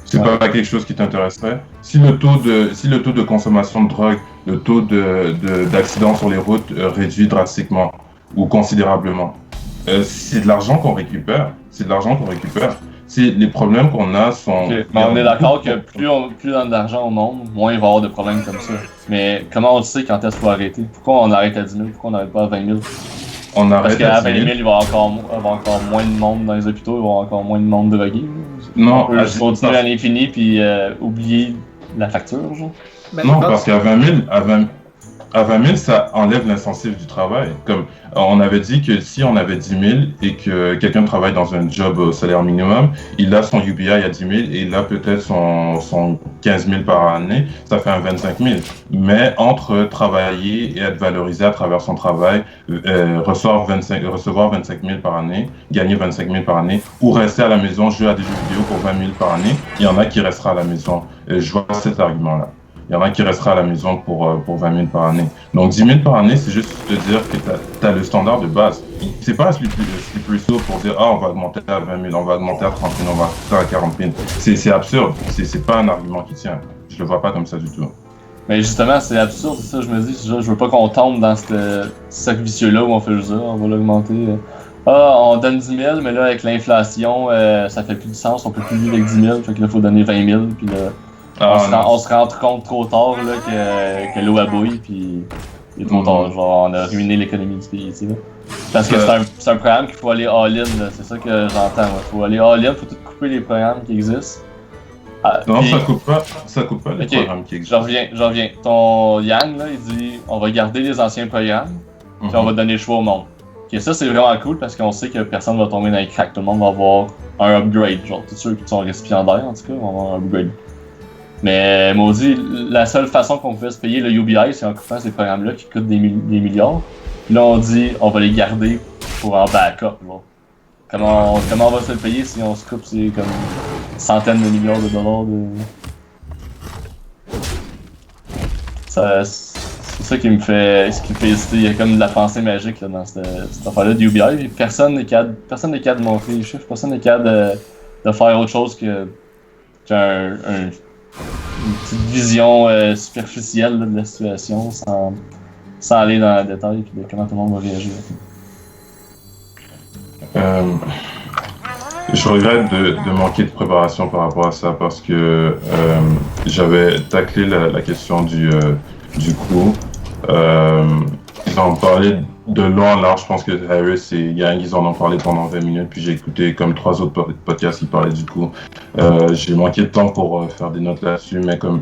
c'est pas quelque chose qui t'intéresserait? Si le taux de consommation de drogue, le taux d'accidents sur les routes réduit drastiquement ou considérablement, c'est de l'argent qu'on récupère. Les problèmes qu'on a sont... Okay. Mais on est d'accord que plus on a d'argent au monde, moins il va y avoir de problèmes comme ça. Mais comment on sait quand est-ce qu'il faut arrêter? Pourquoi on arrête à 10 000? Pourquoi on n'arrête pas à 20 000? Parce qu'à 20 000, il va y avoir encore moins de monde dans les hôpitaux, il va y avoir encore moins de monde drogué. Non, on peut continuer à l'infini puis oublier la facture, genre. Non, parce qu'à 20 000, ça enlève l'incentive du travail. Comme on avait dit que si on avait 10 000 et que quelqu'un travaille dans un job au salaire minimum, il a son UBI à 10 000 et il a peut-être son 15 000 par année, ça fait un 25 000. Mais entre travailler et être valorisé à travers son travail, recevoir 25 000 par année, gagner 25 000 par année, ou rester à la maison, jouer à des jeux vidéo pour 20 000 par année, il y en a qui restera à la maison. Je vois cet argument-là. Il y en a qui restera à la maison pour 20 000 par année. Donc 10 000 par année, c'est juste te dire que tu as le standard de base. C'est pas un slippery slope pour dire on va augmenter à 20 000, on va augmenter à 30 000, on va faire à 40 000. C'est absurde. C'est pas un argument qui tient. Je le vois pas comme ça du tout. Mais justement, c'est absurde, c'est ça, je me dis, je veux pas qu'on tombe dans ce cercle vicieux-là où on fait juste ça, on va l'augmenter. On donne 10 000, mais là, avec l'inflation, ça fait plus de sens, on peut plus vivre avec 10 000, fait que là, il faut donner 20 000, puis là... on se rend compte trop tard là, que l'eau a bouilli, puis il est trop tard. Genre, on a ruiné l'économie du pays, tu sais. Parce que c'est un programme qu'il faut aller all-in, c'est ça que j'entends. Il faut aller all-in, il faut tout couper les programmes qui existent. Non, puis... ça coupe pas les programmes qui existent. Je reviens. Ton Yang, là, il dit on va garder les anciens programmes, puis on va donner le choix au monde. Okay, ça, c'est vraiment cool parce qu'on sait que personne va tomber dans les cracks. Tout le monde va avoir un upgrade. Genre, tous ceux qui sont récipiendaires, en tout cas, vont avoir un upgrade. Mais maudit, la seule façon qu'on pouvait se payer le UBI, c'est en coupant ces programmes-là qui coûtent des milliards. Puis là, on dit, on va les garder pour en backup. Genre. Comment on va se le payer si on se coupe c'est comme centaines de milliards de dollars de... C'est ça qui me fait hésiter. Il y a comme de la pensée magique là, dans cette affaire-là de UBI. Personne n'est capable de montrer les chiffres, personne n'est capable de faire autre chose que une petite vision superficielle là, de la situation sans aller dans le détail et de comment tout le monde va réagir. Je regrette de manquer de préparation par rapport à ça parce que j'avais taclé la question du coût. Ils en parlaient de long en large. Je pense que Harris et Yang, ils en ont parlé pendant 20 minutes. Puis j'ai écouté comme 3 autres podcasts qui parlaient du coût. J'ai manqué de temps pour faire des notes là-dessus. Mais comme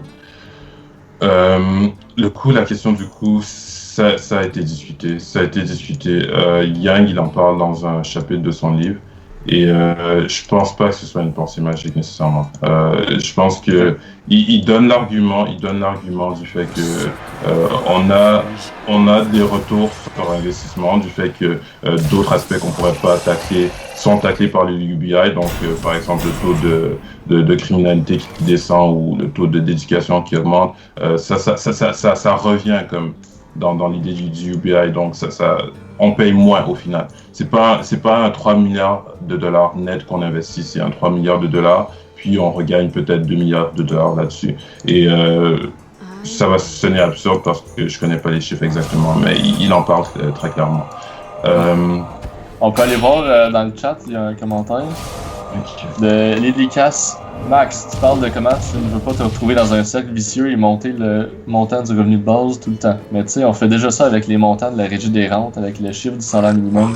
le coût, la question du coût, ça a été discuté. Yang, il en parle dans un chapitre de son livre. Et je pense pas que ce soit une pensée magique nécessairement. Je pense que il donne l'argument du fait que on a des retours sur investissement, du fait que d'autres aspects qu'on pourrait pas attaquer sont attaqués par les UBI. Donc par exemple le taux de criminalité qui descend ou le taux d'éducation qui augmente, ça revient comme dans l'idée du UBI. Donc on paye moins au final. C'est pas un 3 milliards de dollars net qu'on investit, c'est un 3 milliards de dollars, puis on regagne peut-être 2 milliards de dollars là-dessus. Et ça va sonner absurde parce que je connais pas les chiffres exactement, mais il en parle très clairement. On peut aller voir dans le chat, il y a un commentaire de Lily Cass. Max, tu parles de comment tu ne veux pas te retrouver dans un cercle vicieux et monter le montant du revenu de base tout le temps. Mais tu sais, on fait déjà ça avec les montants de la régie des rentes, avec le chiffre du salaire minimum,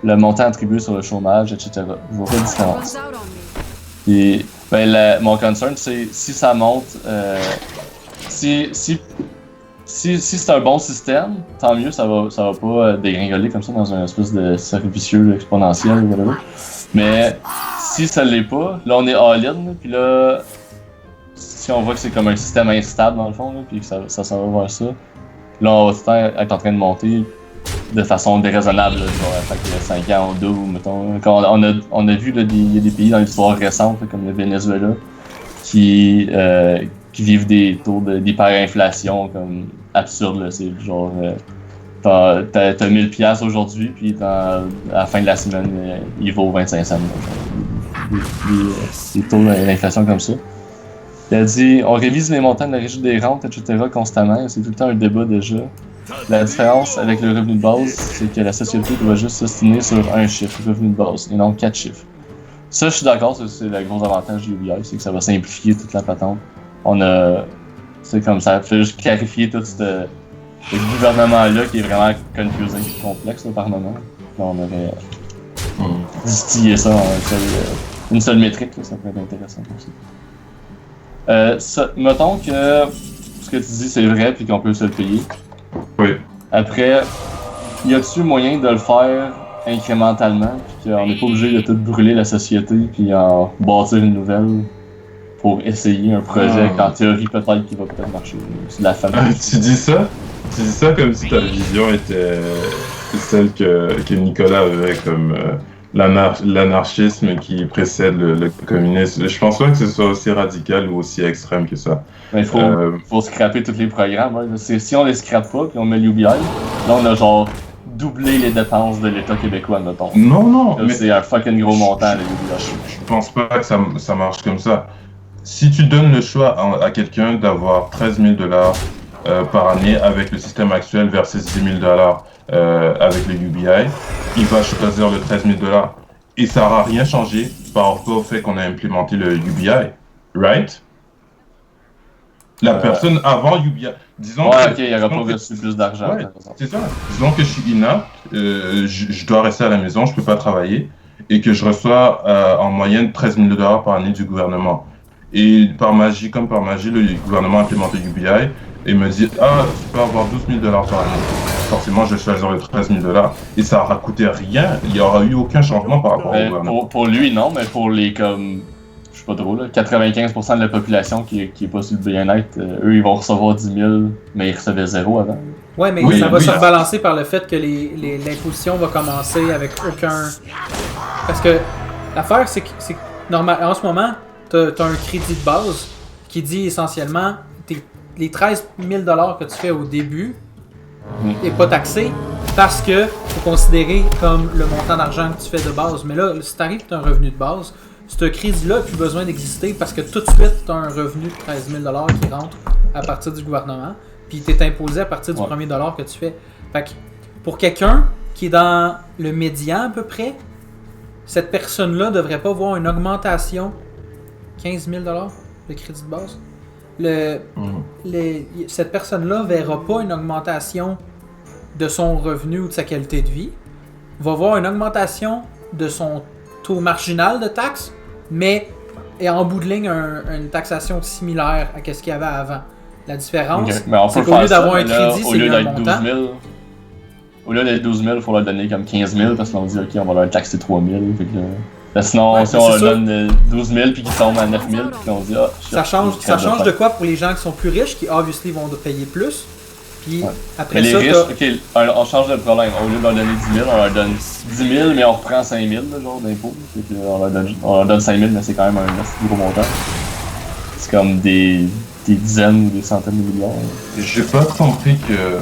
le montant attribué sur le chômage, etc. Je vois pas de différence. Et ben, mon concern, c'est si ça monte, si c'est un bon système, tant mieux, ça va pas dégringoler comme ça dans un espèce de cercle vicieux exponentiel ou whatever. Mais si ça l'est pas, là on est all-in, puis là, si on voit que c'est comme un système instable dans le fond, puis que ça s'en va vers ça, là on va tout le temps être en train de monter de façon déraisonnable, là, genre à chaque 5 ans ou 2, mettons. Quand on a vu, il y a des pays dans l'histoire récente, là, comme le Venezuela, qui vivent des taux d'hyperinflation comme absurdes, là, c'est genre... T'as 1000$ aujourd'hui, puis à la fin de la semaine, il vaut 25 cents. Des taux d'inflation comme ça. Il a dit, on révise les montants de la régie des rentes, etc. constamment, c'est tout le temps un débat déjà. La différence avec le revenu de base, c'est que la société doit juste s'estimer sur un chiffre, le revenu de base, et non 4 chiffres. Ça, je suis d'accord, c'est le gros avantage du UBI, c'est que ça va simplifier toute la patente. C'est comme ça, fait juste clarifier tout ce gouvernement-là qui est vraiment confusing et complexe là, par moment. Là, on aurait distillé ça en une seule métrique, là, ça pourrait être intéressant aussi. Mettons que ce que tu dis c'est vrai puis qu'on peut se le payer. Oui. Après, y a-t-il moyen de le faire incrémentalement puis qu'on n'est pas obligé de tout brûler la société puis en bâtir une nouvelle pour essayer un projet qu'en théorie peut-être qu'il va peut-être marcher. C'est de la famille. Tu dis ça comme si ta vision était celle que Nicolas avait comme l'anarchisme qui précède le communisme. Je pense pas que ce soit aussi radical ou aussi extrême que ça. Mais il faut scraper tous les programmes. Hein. Si on les scrape pas puis on met l'UBI, là on a genre doublé les dépenses de l'État québécois, mettons. Non, là, mais c'est un fucking gros montant, les UBI. Je pense pas que ça marche comme ça. Si tu donnes le choix à quelqu'un d'avoir 13 000 $ par année avec le système actuel versus 10 000 $ avec le UBI, il va choisir le 13 000 $. Et ça n'aura rien changé par rapport au fait qu'on a implémenté le UBI, right? La personne avant UBI, disons ok, il n'aura pas reçu plus d'argent. Ouais, c'est ça. Disons que je suis inapte, je dois rester à la maison, je peux pas travailler, et que je reçois en moyenne 13 000 $ par année du gouvernement. Et par magie, le gouvernement a implémenté UBI et me dit « Ah, tu peux avoir 12 000 $ par année. » Forcément, je vais choisir le 13 000 $. Et ça n'aura coûté rien. Il n'y aura eu aucun changement par rapport au gouvernement. Pour lui, non, mais pour les, comme, je sais pas trop, là, 95% de la population qui est pas sur le bien-être, eux, ils vont recevoir 10 000, mais ils recevaient 0 avant. Ouais, mais ça va se rebalancer par le fait que l'imposition va commencer avec aucun... Parce que l'affaire, c'est que normal, en ce moment, t'as un crédit de base qui dit essentiellement les 13 000 $ que tu fais au début n'est pas taxé parce que faut considérer comme le montant d'argent que tu fais de base. Mais là, si t'arrives à un revenu de base, ce crédit-là n'a plus besoin d'exister parce que tout de suite, tu as un revenu de 13 000 $ qui rentre à partir du gouvernement, puis tu es imposé à partir du premier dollar que tu fais. Fait que pour quelqu'un qui est dans le médian à peu près, cette personne-là ne devrait pas voir une augmentation 15 000 $ de crédit de base. Cette personne-là ne verra pas une augmentation de son revenu ou de sa qualité de vie. Va voir une augmentation de son taux marginal de taxe, mais en bout de ligne, une taxation similaire à ce qu'il y avait avant. La différence, c'est qu'au lieu d'avoir un crédit, c'est un montant. Au lieu d'être 12 000, il faut leur donner comme 15 000 parce qu'on dit, OK, on va leur taxer 3 000. Fait que, Sinon, Ouais, si mais on c'est leur ça. donne 12 000 puis qu'ils tombent à 9 000 puis qu'on dit ah, shit, Ça change je de quoi pour les gens qui sont plus riches, qui obviously vont payer plus. Puis Ouais. après Mais les ça, riches, ok, on change de problème. Au lieu de leur donner 10 000, on leur donne 10 000, mais on reprend 5 000, là, genre d'impôts. Fait que on leur donne 5 000, mais c'est quand même un gros montant. C'est comme des dizaines ou des centaines de milliards. J'ai pas compris que.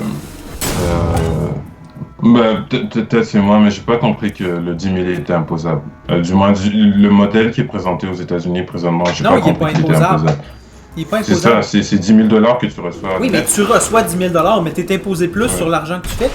Peut-être c'est moi, mais j'ai pas compris que le 10 000 était imposable. Du moins, le modèle qui est présenté aux États-Unis présentement, j'ai Non, pas il est compris pas qu'il était imposable. imposable. il est pas C'est imposable. ça, c'est 10 000 $ que tu reçois. Oui, mais tu reçois 10 000 mais t'es imposé plus Ouais. sur l'argent que tu fais.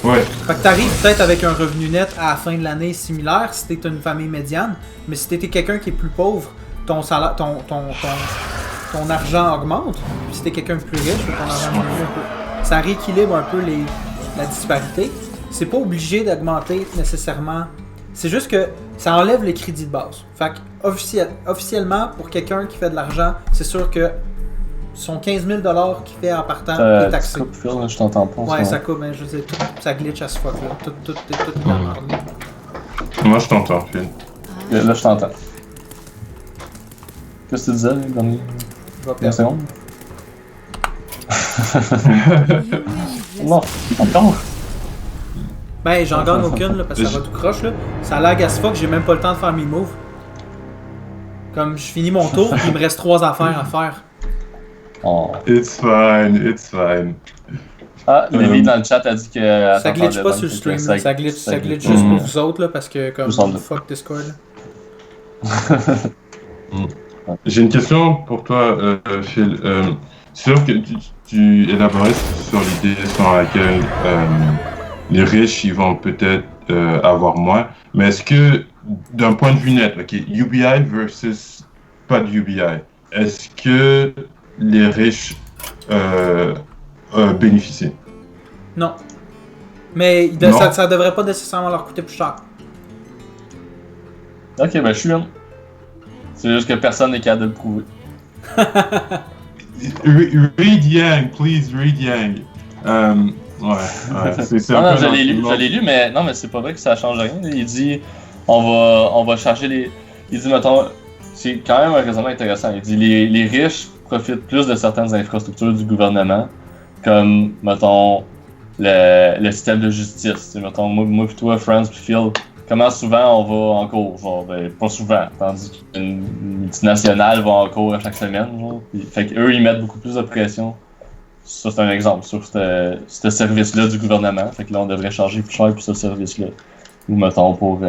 Ouais, Fait que t'arrives peut-être avec un revenu net à la fin de l'année similaire si t'es une famille médiane, mais si t'es quelqu'un qui est plus pauvre, ton salaire, ton argent augmente. Puis si t'es quelqu'un de plus riche, ton argent diminue un peu. Ça rééquilibre un peu la disparité. C'est pas obligé d'augmenter nécessairement. C'est juste que ça enlève le crédit de base. Fait que officiellement, pour quelqu'un qui fait de l'argent, c'est sûr que son 15 000 qu'il fait en partant est Tu taxé. coupes, Phil, là, je t'entends pas. Ouais, ça coupe, mais je veux dire, ça glitch à ce fuck là. Tout est dans l'ordre, là. moi je t'entends, Phil. Là, je t'entends. Qu'est-ce que tu disais, les dernières Je vais perdre. secondes? Non, encore? Ben, j'en gagne aucune, là, parce que ça va tout croche, là. Ça lag as fuck, j'ai même pas le temps de faire mes moves. Comme, je finis mon tour, puis il me reste 3 affaires à faire. Oh. It's fine, it's fine. Ah, Lily dans le chat a dit que. Ça glitch pas sur le stream, là. Ça glitch juste pour vous autres, là, parce que, comme, Vous semble. fuck Discord, là. J'ai une question pour toi, Phil. Sûr que tu élaborais sur l'idée selon laquelle les riches ils vont peut-être avoir moins, mais est-ce que d'un point de vue net, ok, UBI versus pas de UBI, est-ce que les riches bénéficient? Non. Mais Non. ça devrait pas nécessairement leur coûter plus cher. Ok, ben je suis une. C'est juste que personne n'est capable de le prouver. Read Yang, please, read Yang. Ouais, c'est Non, un non, peu je l'ai lu, mais non, mais c'est pas vrai que ça change rien. Il dit, on va charger les. Il dit, mettons, c'est quand même un raisonnement intéressant. Il dit, les riches profitent plus de certaines infrastructures du gouvernement, comme, mettons, le système de justice. T'sais, mettons, moi pis toi, Franz pis Phil, comment souvent on va en cours? Genre, ben, pas souvent. Tandis qu'une multinationale va en cours à chaque semaine. Genre. Fait qu'eux, ils mettent beaucoup plus de pression. Ça, c'est un exemple sur ce service-là du gouvernement. Fait que là, on devrait charger plus cher pour ce service-là. Ou, mettons, pour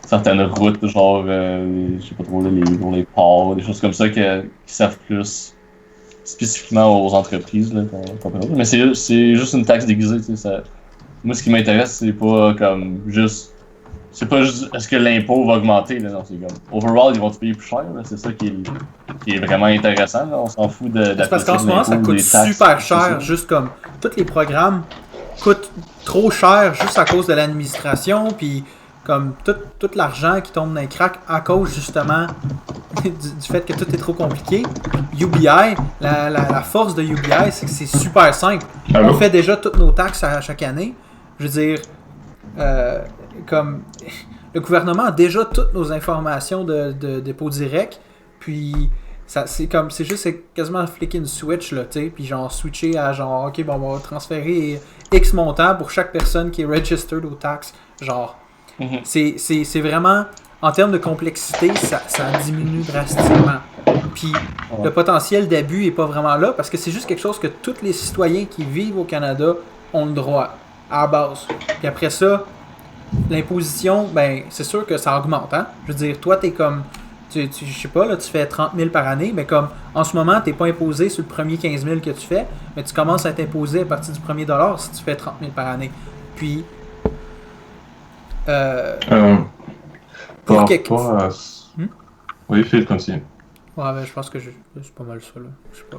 certaines routes, genre, je sais pas trop, là, pour les ports, des choses comme ça qui servent plus spécifiquement aux entreprises. Là, mais c'est juste une taxe déguisée. Tu sais, ça... Moi, ce qui m'intéresse, c'est pas comme juste. C'est pas juste est-ce que l'impôt va augmenter. Là, non, c'est comme. Overall, ils vont te payer plus cher. Là, c'est ça qui est vraiment intéressant. Là. On s'en fout de. C'est parce qu'en ce moment, ça coûte super cher, juste comme tous les programmes coûtent trop cher juste à cause de l'administration, puis comme tout l'argent qui tombe dans les cracks à cause justement du fait que tout est trop compliqué. UBI, la force de UBI, c'est que c'est super simple. Allô? On fait déjà toutes nos taxes à chaque année. Je veux dire, comme le gouvernement a déjà toutes nos informations de dépôt direct, puis c'est quasiment flicker une switch là, tu sais, puis genre switcher à genre ok bon on va transférer X montant pour chaque personne qui est registered aux taxes, genre c'est vraiment en termes de complexité ça diminue drastiquement, puis le potentiel d'abus est pas vraiment là parce que c'est juste quelque chose que tous les citoyens qui vivent au Canada ont le droit à la base, puis après ça l'imposition, ben c'est sûr que ça augmente, hein. Je veux dire, toi t'es comme je sais pas, là, tu fais 30 000 par année, mais comme en ce moment, t'es pas imposé sur le premier 15 000 que tu fais, mais tu commences à être imposé à partir du premier dollar si tu fais 30 000 par année. Puis, par quelque- rapport à... Oui, Phil, continue. ouais, ben je pense que c'est pas mal ça, là. Je sais pas.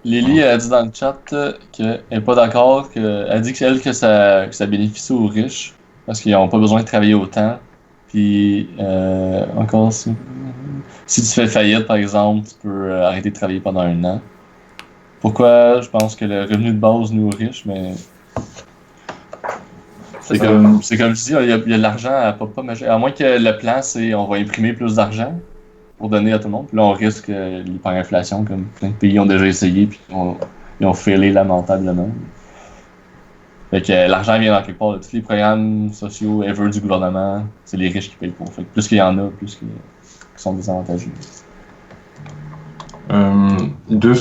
Lily a dit dans le chat qu'elle n'est pas d'accord, elle dit que ça bénéficie aux riches parce qu'ils n'ont pas besoin de travailler autant. Puis, encore si tu fais faillite, par exemple, tu peux arrêter de travailler pendant 1 an. Pourquoi je pense que le revenu de base nous riche, mais C'est comme je dis, il y a de l'argent à pas majeur. À moins que le plan, c'est on va imprimer plus d'argent pour donner à tout le monde. Puis là, on risque l'hyperinflation, comme plein de pays ont déjà essayé, puis ils ont failé lamentablement. Fait que l'argent vient dans quelque part. Tous les programmes sociaux ever du gouvernement, c'est les riches qui payent pour. Fait que plus qu'il y en a, plus qu'ils sont désavantagés. Deux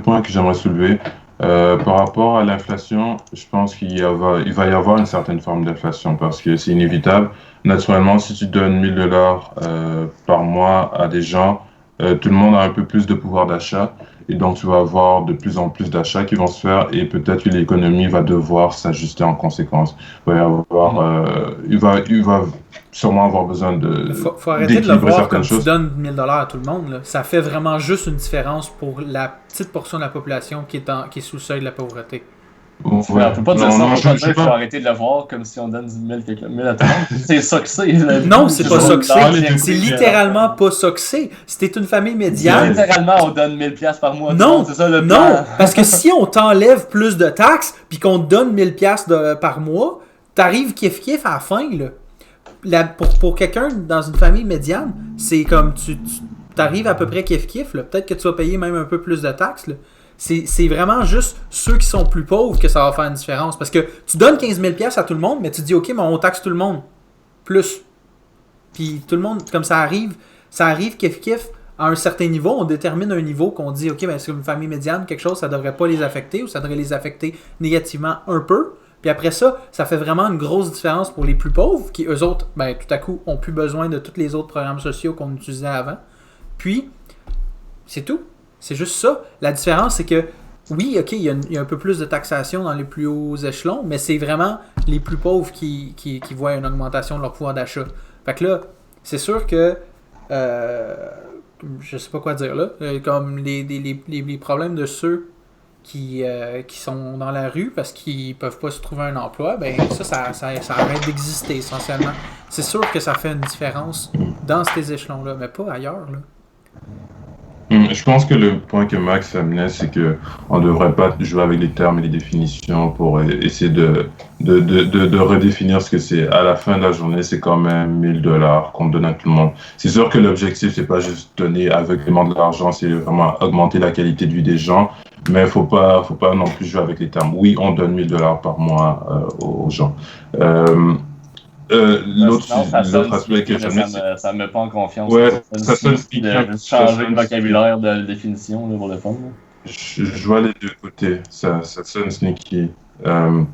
points que j'aimerais soulever. Par rapport à l'inflation, je pense il va y avoir une certaine forme d'inflation parce que c'est inévitable. Naturellement, si tu donnes 1 000 $ par mois à des gens, tout le monde a un peu plus de pouvoir d'achat et donc tu vas avoir de plus en plus d'achats qui vont se faire et peut-être que l'économie va devoir s'ajuster en conséquence. Il va sûrement avoir besoin de faut arrêter de le voir comme tu donnes 1 000 $ à tout le monde. Là. Ça fait vraiment juste une différence pour la petite portion de la population qui est sous le seuil de la pauvreté. On peut pas dire ça, on peut pas dire qu'il faut arrêter de le voir comme si on donne 10 000 à tout le monde. C'est ça que c'est. Non, c'est pas ça que c'est. C'est littéralement pas ça que c'est. Si t'es une famille médiane... Littéralement, on donne 1 000 $ par mois. Non, c'est ça le non, parce que si on t'enlève plus de taxes puis qu'on te donne 1 000 $ par mois, t'arrives kiff-kiff à la fin, là. Pour quelqu'un dans une famille médiane, c'est comme tu t'arrives à peu près kiff-kiff. Peut-être que tu vas payer même un peu plus de taxes. Là. C'est vraiment juste ceux qui sont plus pauvres que ça va faire une différence. Parce que tu donnes 15 000 $ à tout le monde, mais tu dis, OK, mais on taxe tout le monde. Plus. Puis tout le monde, comme ça arrive kiff-kiff à un certain niveau. On détermine un niveau qu'on dit, OK, ben c'est une famille médiane, quelque chose, ça devrait pas les affecter ou ça devrait les affecter négativement un peu. Puis après ça, ça fait vraiment une grosse différence pour les plus pauvres, qui eux autres, ben tout à coup, ont plus besoin de tous les autres programmes sociaux qu'on utilisait avant. Puis, c'est tout. C'est juste ça. La différence, c'est que, oui, OK, il y a un peu plus de taxation dans les plus hauts échelons, mais c'est vraiment les plus pauvres qui voient une augmentation de leur pouvoir d'achat. Fait que là, c'est sûr que, je sais pas quoi dire là, comme les problèmes de ceux qui sont dans la rue parce qu'ils peuvent pas se trouver un emploi, ben ça arrête d'exister essentiellement. C'est sûr que ça fait une différence dans ces échelons-là, mais pas ailleurs, là. Je pense que le point que Max amenait, c'est que on ne devrait pas jouer avec les termes et les définitions pour essayer de redéfinir ce que c'est. À la fin de la journée, c'est quand même 1 000 $ qu'on donne à tout le monde. C'est sûr que l'objectif, c'est pas juste donner aveuglément de l'argent, c'est vraiment augmenter la qualité de vie des gens. Mais faut pas non plus jouer avec les termes. Oui, on donne 1 000 $ par mois aux gens. L'autre aspect que j'aime, ça me met pas en confiance. Ouais, ça sonne sneaky. Changer le vocabulaire de définition là, pour le fond. Je vois les deux côtés. Ça sonne sneaky. On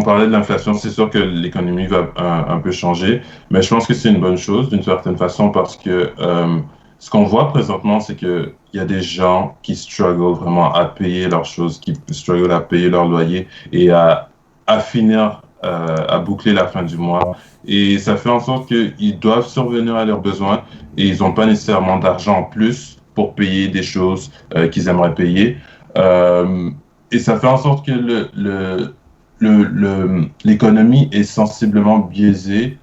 parlait de l'inflation. C'est sûr que l'économie va un peu changer, mais je pense que c'est une bonne chose d'une certaine façon parce que ce qu'on voit présentement, c'est que il y a des gens qui struggle vraiment à payer leurs choses, qui struggle à payer leur loyer et à finir à boucler la fin du mois. Et ça fait en sorte qu'ils doivent survenir à leurs besoins et ils n'ont pas nécessairement d'argent en plus pour payer des choses qu'ils aimeraient payer. Et ça fait en sorte que l'économie est sensiblement biaisée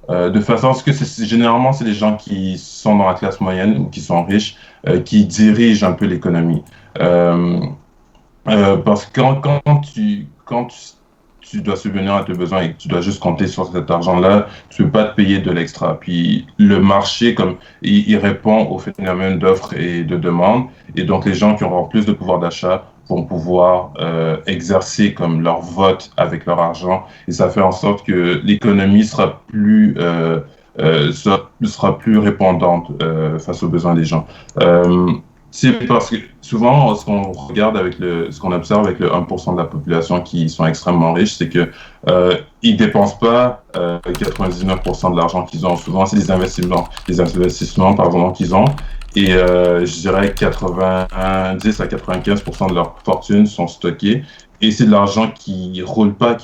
de façon à ce que généralement, c'est les gens qui sont dans la classe moyenne ou qui sont riches qui dirigent un peu l'économie. Parce que quand tu dois subvenir à tes besoins et que tu dois juste compter sur cet argent-là, tu ne peux pas te payer de l'extra. Puis le marché, comme il répond au phénomène d'offre et de demande, et donc les gens qui auront plus de pouvoir d'achat vont pouvoir exercer comme leur vote avec leur argent, et ça fait en sorte que l'économie sera plus répondante face aux besoins des gens. C'est parce que souvent, ce qu'on regarde ce qu'on observe avec le 1% de la population qui sont extrêmement riches, c'est que ils dépensent pas 99% de l'argent qu'ils ont. Souvent, c'est des investissements qu'ils ont. Et je dirais 90 à 95% de leur fortune sont stockés. Et c'est de l'argent qui roule pas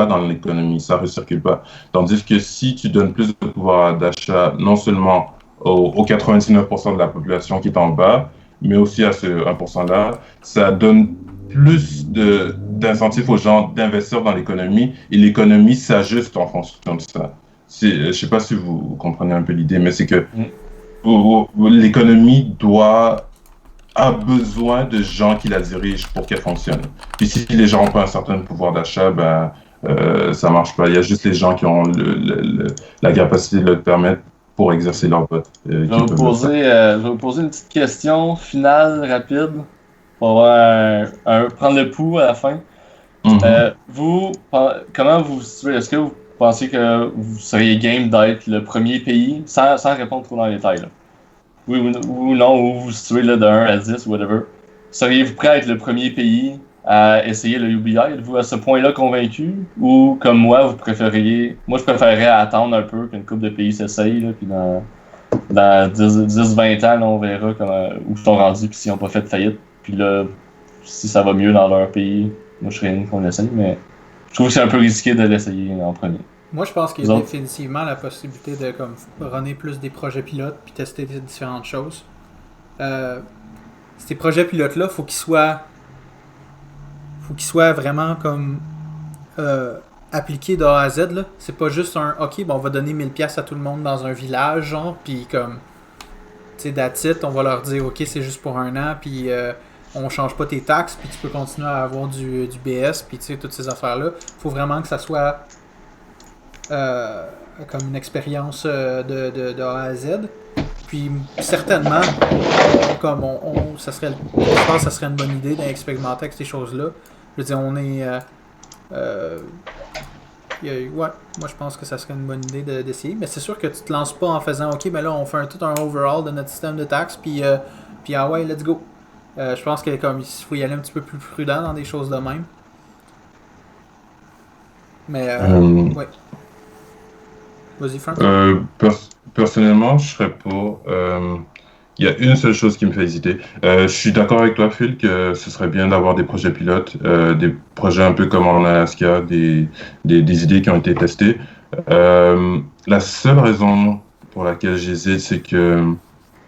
dans l'économie, ça recircule pas. Tandis que si tu donnes plus de pouvoir d'achat, non seulement aux 99% de la population qui est en bas, mais aussi à ce 1%-là, ça donne plus d'incentifs aux gens d'investir dans l'économie et l'économie s'ajuste en fonction de ça. Je ne sais pas si vous comprenez un peu l'idée, mais c'est que l'économie doit a besoin de gens qui la dirigent pour qu'elle fonctionne. Puis si les gens n'ont pas un certain pouvoir d'achat, ben ça marche pas. Il y a juste les gens qui ont la capacité de le permettre pour exercer leur vote. Je vais vous poser une petite question finale, rapide, pour avoir prendre le pouls à la fin. Comment vous vous situez? Est-ce que vous pensez que vous seriez game d'être le premier pays, sans répondre trop dans les détails, là? Oui ou non, où vous vous situez là, de 1 à 10 ou whatever? Seriez-vous prêt à être le premier pays à essayer le UBI? Êtes-vous à ce point-là convaincu? Ou comme moi, vous préfériez... Moi, je préférerais attendre un peu qu'une couple de pays s'essayent, là, puis dans 10-20 ans, là, on verra où ils sont rendus, puis s'ils n'ont pas fait de faillite. Puis là, si ça va mieux dans leur pays, moi, je serais une qu'on l'essaye, mais je trouve que c'est un peu risqué de l'essayer en premier. Moi, je pense qu'il y a définitivement la possibilité de comme runner plus des projets pilotes puis tester différentes choses. Ces projets pilotes-là, faut qu'ils soient vraiment comme appliqués de A à Z. Là. C'est pas juste un OK, bon, on va donner 1000$ à tout le monde dans un village, genre, puis comme, tu sais, that's it, on va leur dire OK, c'est juste pour un an, puis on change pas tes taxes, puis tu peux continuer à avoir du BS, puis tu sais, toutes ces affaires-là. Faut vraiment que ça soit comme une expérience de A à Z. Puis certainement, comme je pense que ça serait une bonne idée d'expérimenter avec ces choses-là. Je veux dire, on est... ouais, moi je pense que ça serait une bonne idée d'essayer. Mais c'est sûr que tu te lances pas en faisant OK, mais là on fait tout un overhaul de notre système de taxes, puis ah ouais, let's go. Je pense que comme il faut y aller un petit peu plus prudent dans des choses de même. Mais ouais. Vas-y, Franck. Personnellement, je serais pour. Il y a une seule chose qui me fait hésiter. Je suis d'accord avec toi, Phil, que ce serait bien d'avoir des projets pilotes, des projets un peu comme en Alaska, des idées qui ont été testées. La seule raison pour laquelle j'hésite, c'est que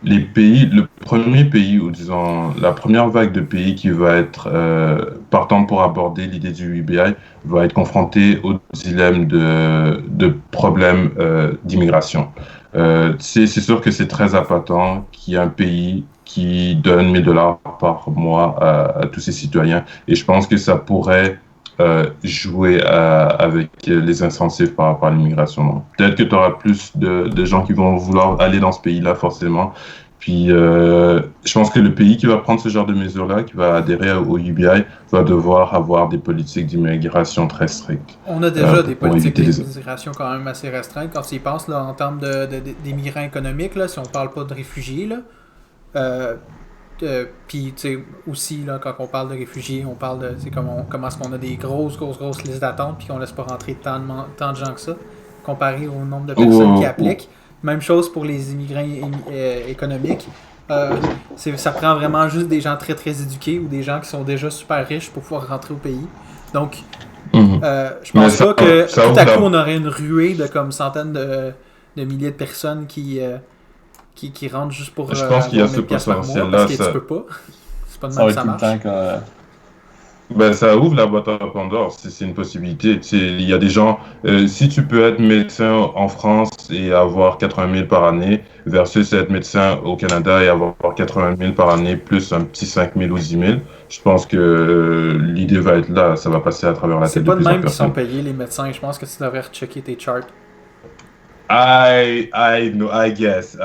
le premier pays, ou disons la première vague de pays qui va être partant pour aborder l'idée du UBI, va être confronté au dilemme de problèmes d'immigration. C'est sûr que c'est très appâtant qu'il y ait un pays qui donne 1000$ par mois à tous ses citoyens, et je pense que ça pourrait jouer avec les incentives par rapport à l'immigration. Peut-être que tu auras plus de gens qui vont vouloir aller dans ce pays-là, forcément. Puis, je pense que le pays qui va prendre ce genre de mesures-là, qui va adhérer au UBI, va devoir avoir des politiques d'immigration très strictes. On a déjà des politiques d'immigration quand même assez restreintes. Quand tu y penses, là, en termes d'immigrants économiques, là, si on parle pas de réfugiés, là, puis, tu sais, aussi, là, quand on parle de réfugiés, on parle de comment est-ce qu'on a des grosses listes d'attente puis qu'on laisse pas rentrer tant de gens que ça, comparé au nombre de personnes qui appliquent. Même chose pour les immigrants économiques. Ça prend vraiment juste des gens très très éduqués ou des gens qui sont déjà super riches pour pouvoir rentrer au pays. Donc, je pense pas que tout à coup on aurait une ruée de comme centaines de milliers de personnes qui rentrent juste pour je pense qu'il y a ce potentiel-là. Parce que tu peux pas. C'est pas de même que ça marche. Ben, ça ouvre la boîte à Pandore, c'est une possibilité. Il y a des gens, si tu peux être médecin en France et avoir 80 000 par année, versus être médecin au Canada et avoir 80 000 par année, plus un petit 5 000 ou 10 000, je pense que l'idée va être là, ça va passer à travers la tête de plusieurs personnes. C'est pas de même qu'ils sont payés, les médecins, je pense que tu devrais rechecker tes charts. I guess.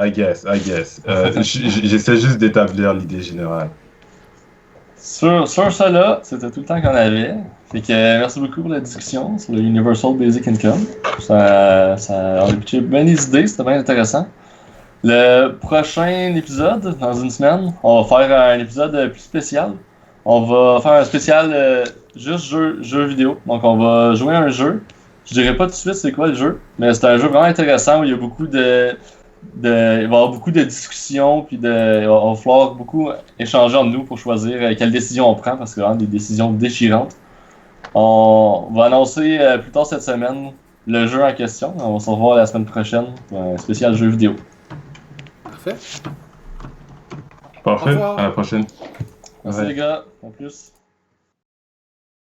J'essaie juste d'établir l'idée générale. Sur cela, c'était tout le temps qu'on avait. Fait que merci beaucoup pour la discussion sur le Universal Basic Income. On a pitché bien des idées, c'était bien intéressant. Le prochain épisode, dans une semaine, on va faire un épisode plus spécial. On va faire un spécial juste jeu vidéo. Donc on va jouer à un jeu. Je dirais pas tout de suite c'est quoi le jeu, mais c'est un jeu vraiment intéressant où il y a beaucoup il va y avoir beaucoup de discussions, puis il va falloir beaucoup échanger entre nous pour choisir quelle décision on prend, parce que c'est vraiment des décisions déchirantes. On va annoncer plus tard cette semaine le jeu en question. On va se revoir la semaine prochaine pour un spécial jeu vidéo. Parfait. Parfait, à la prochaine. Merci les gars, à plus.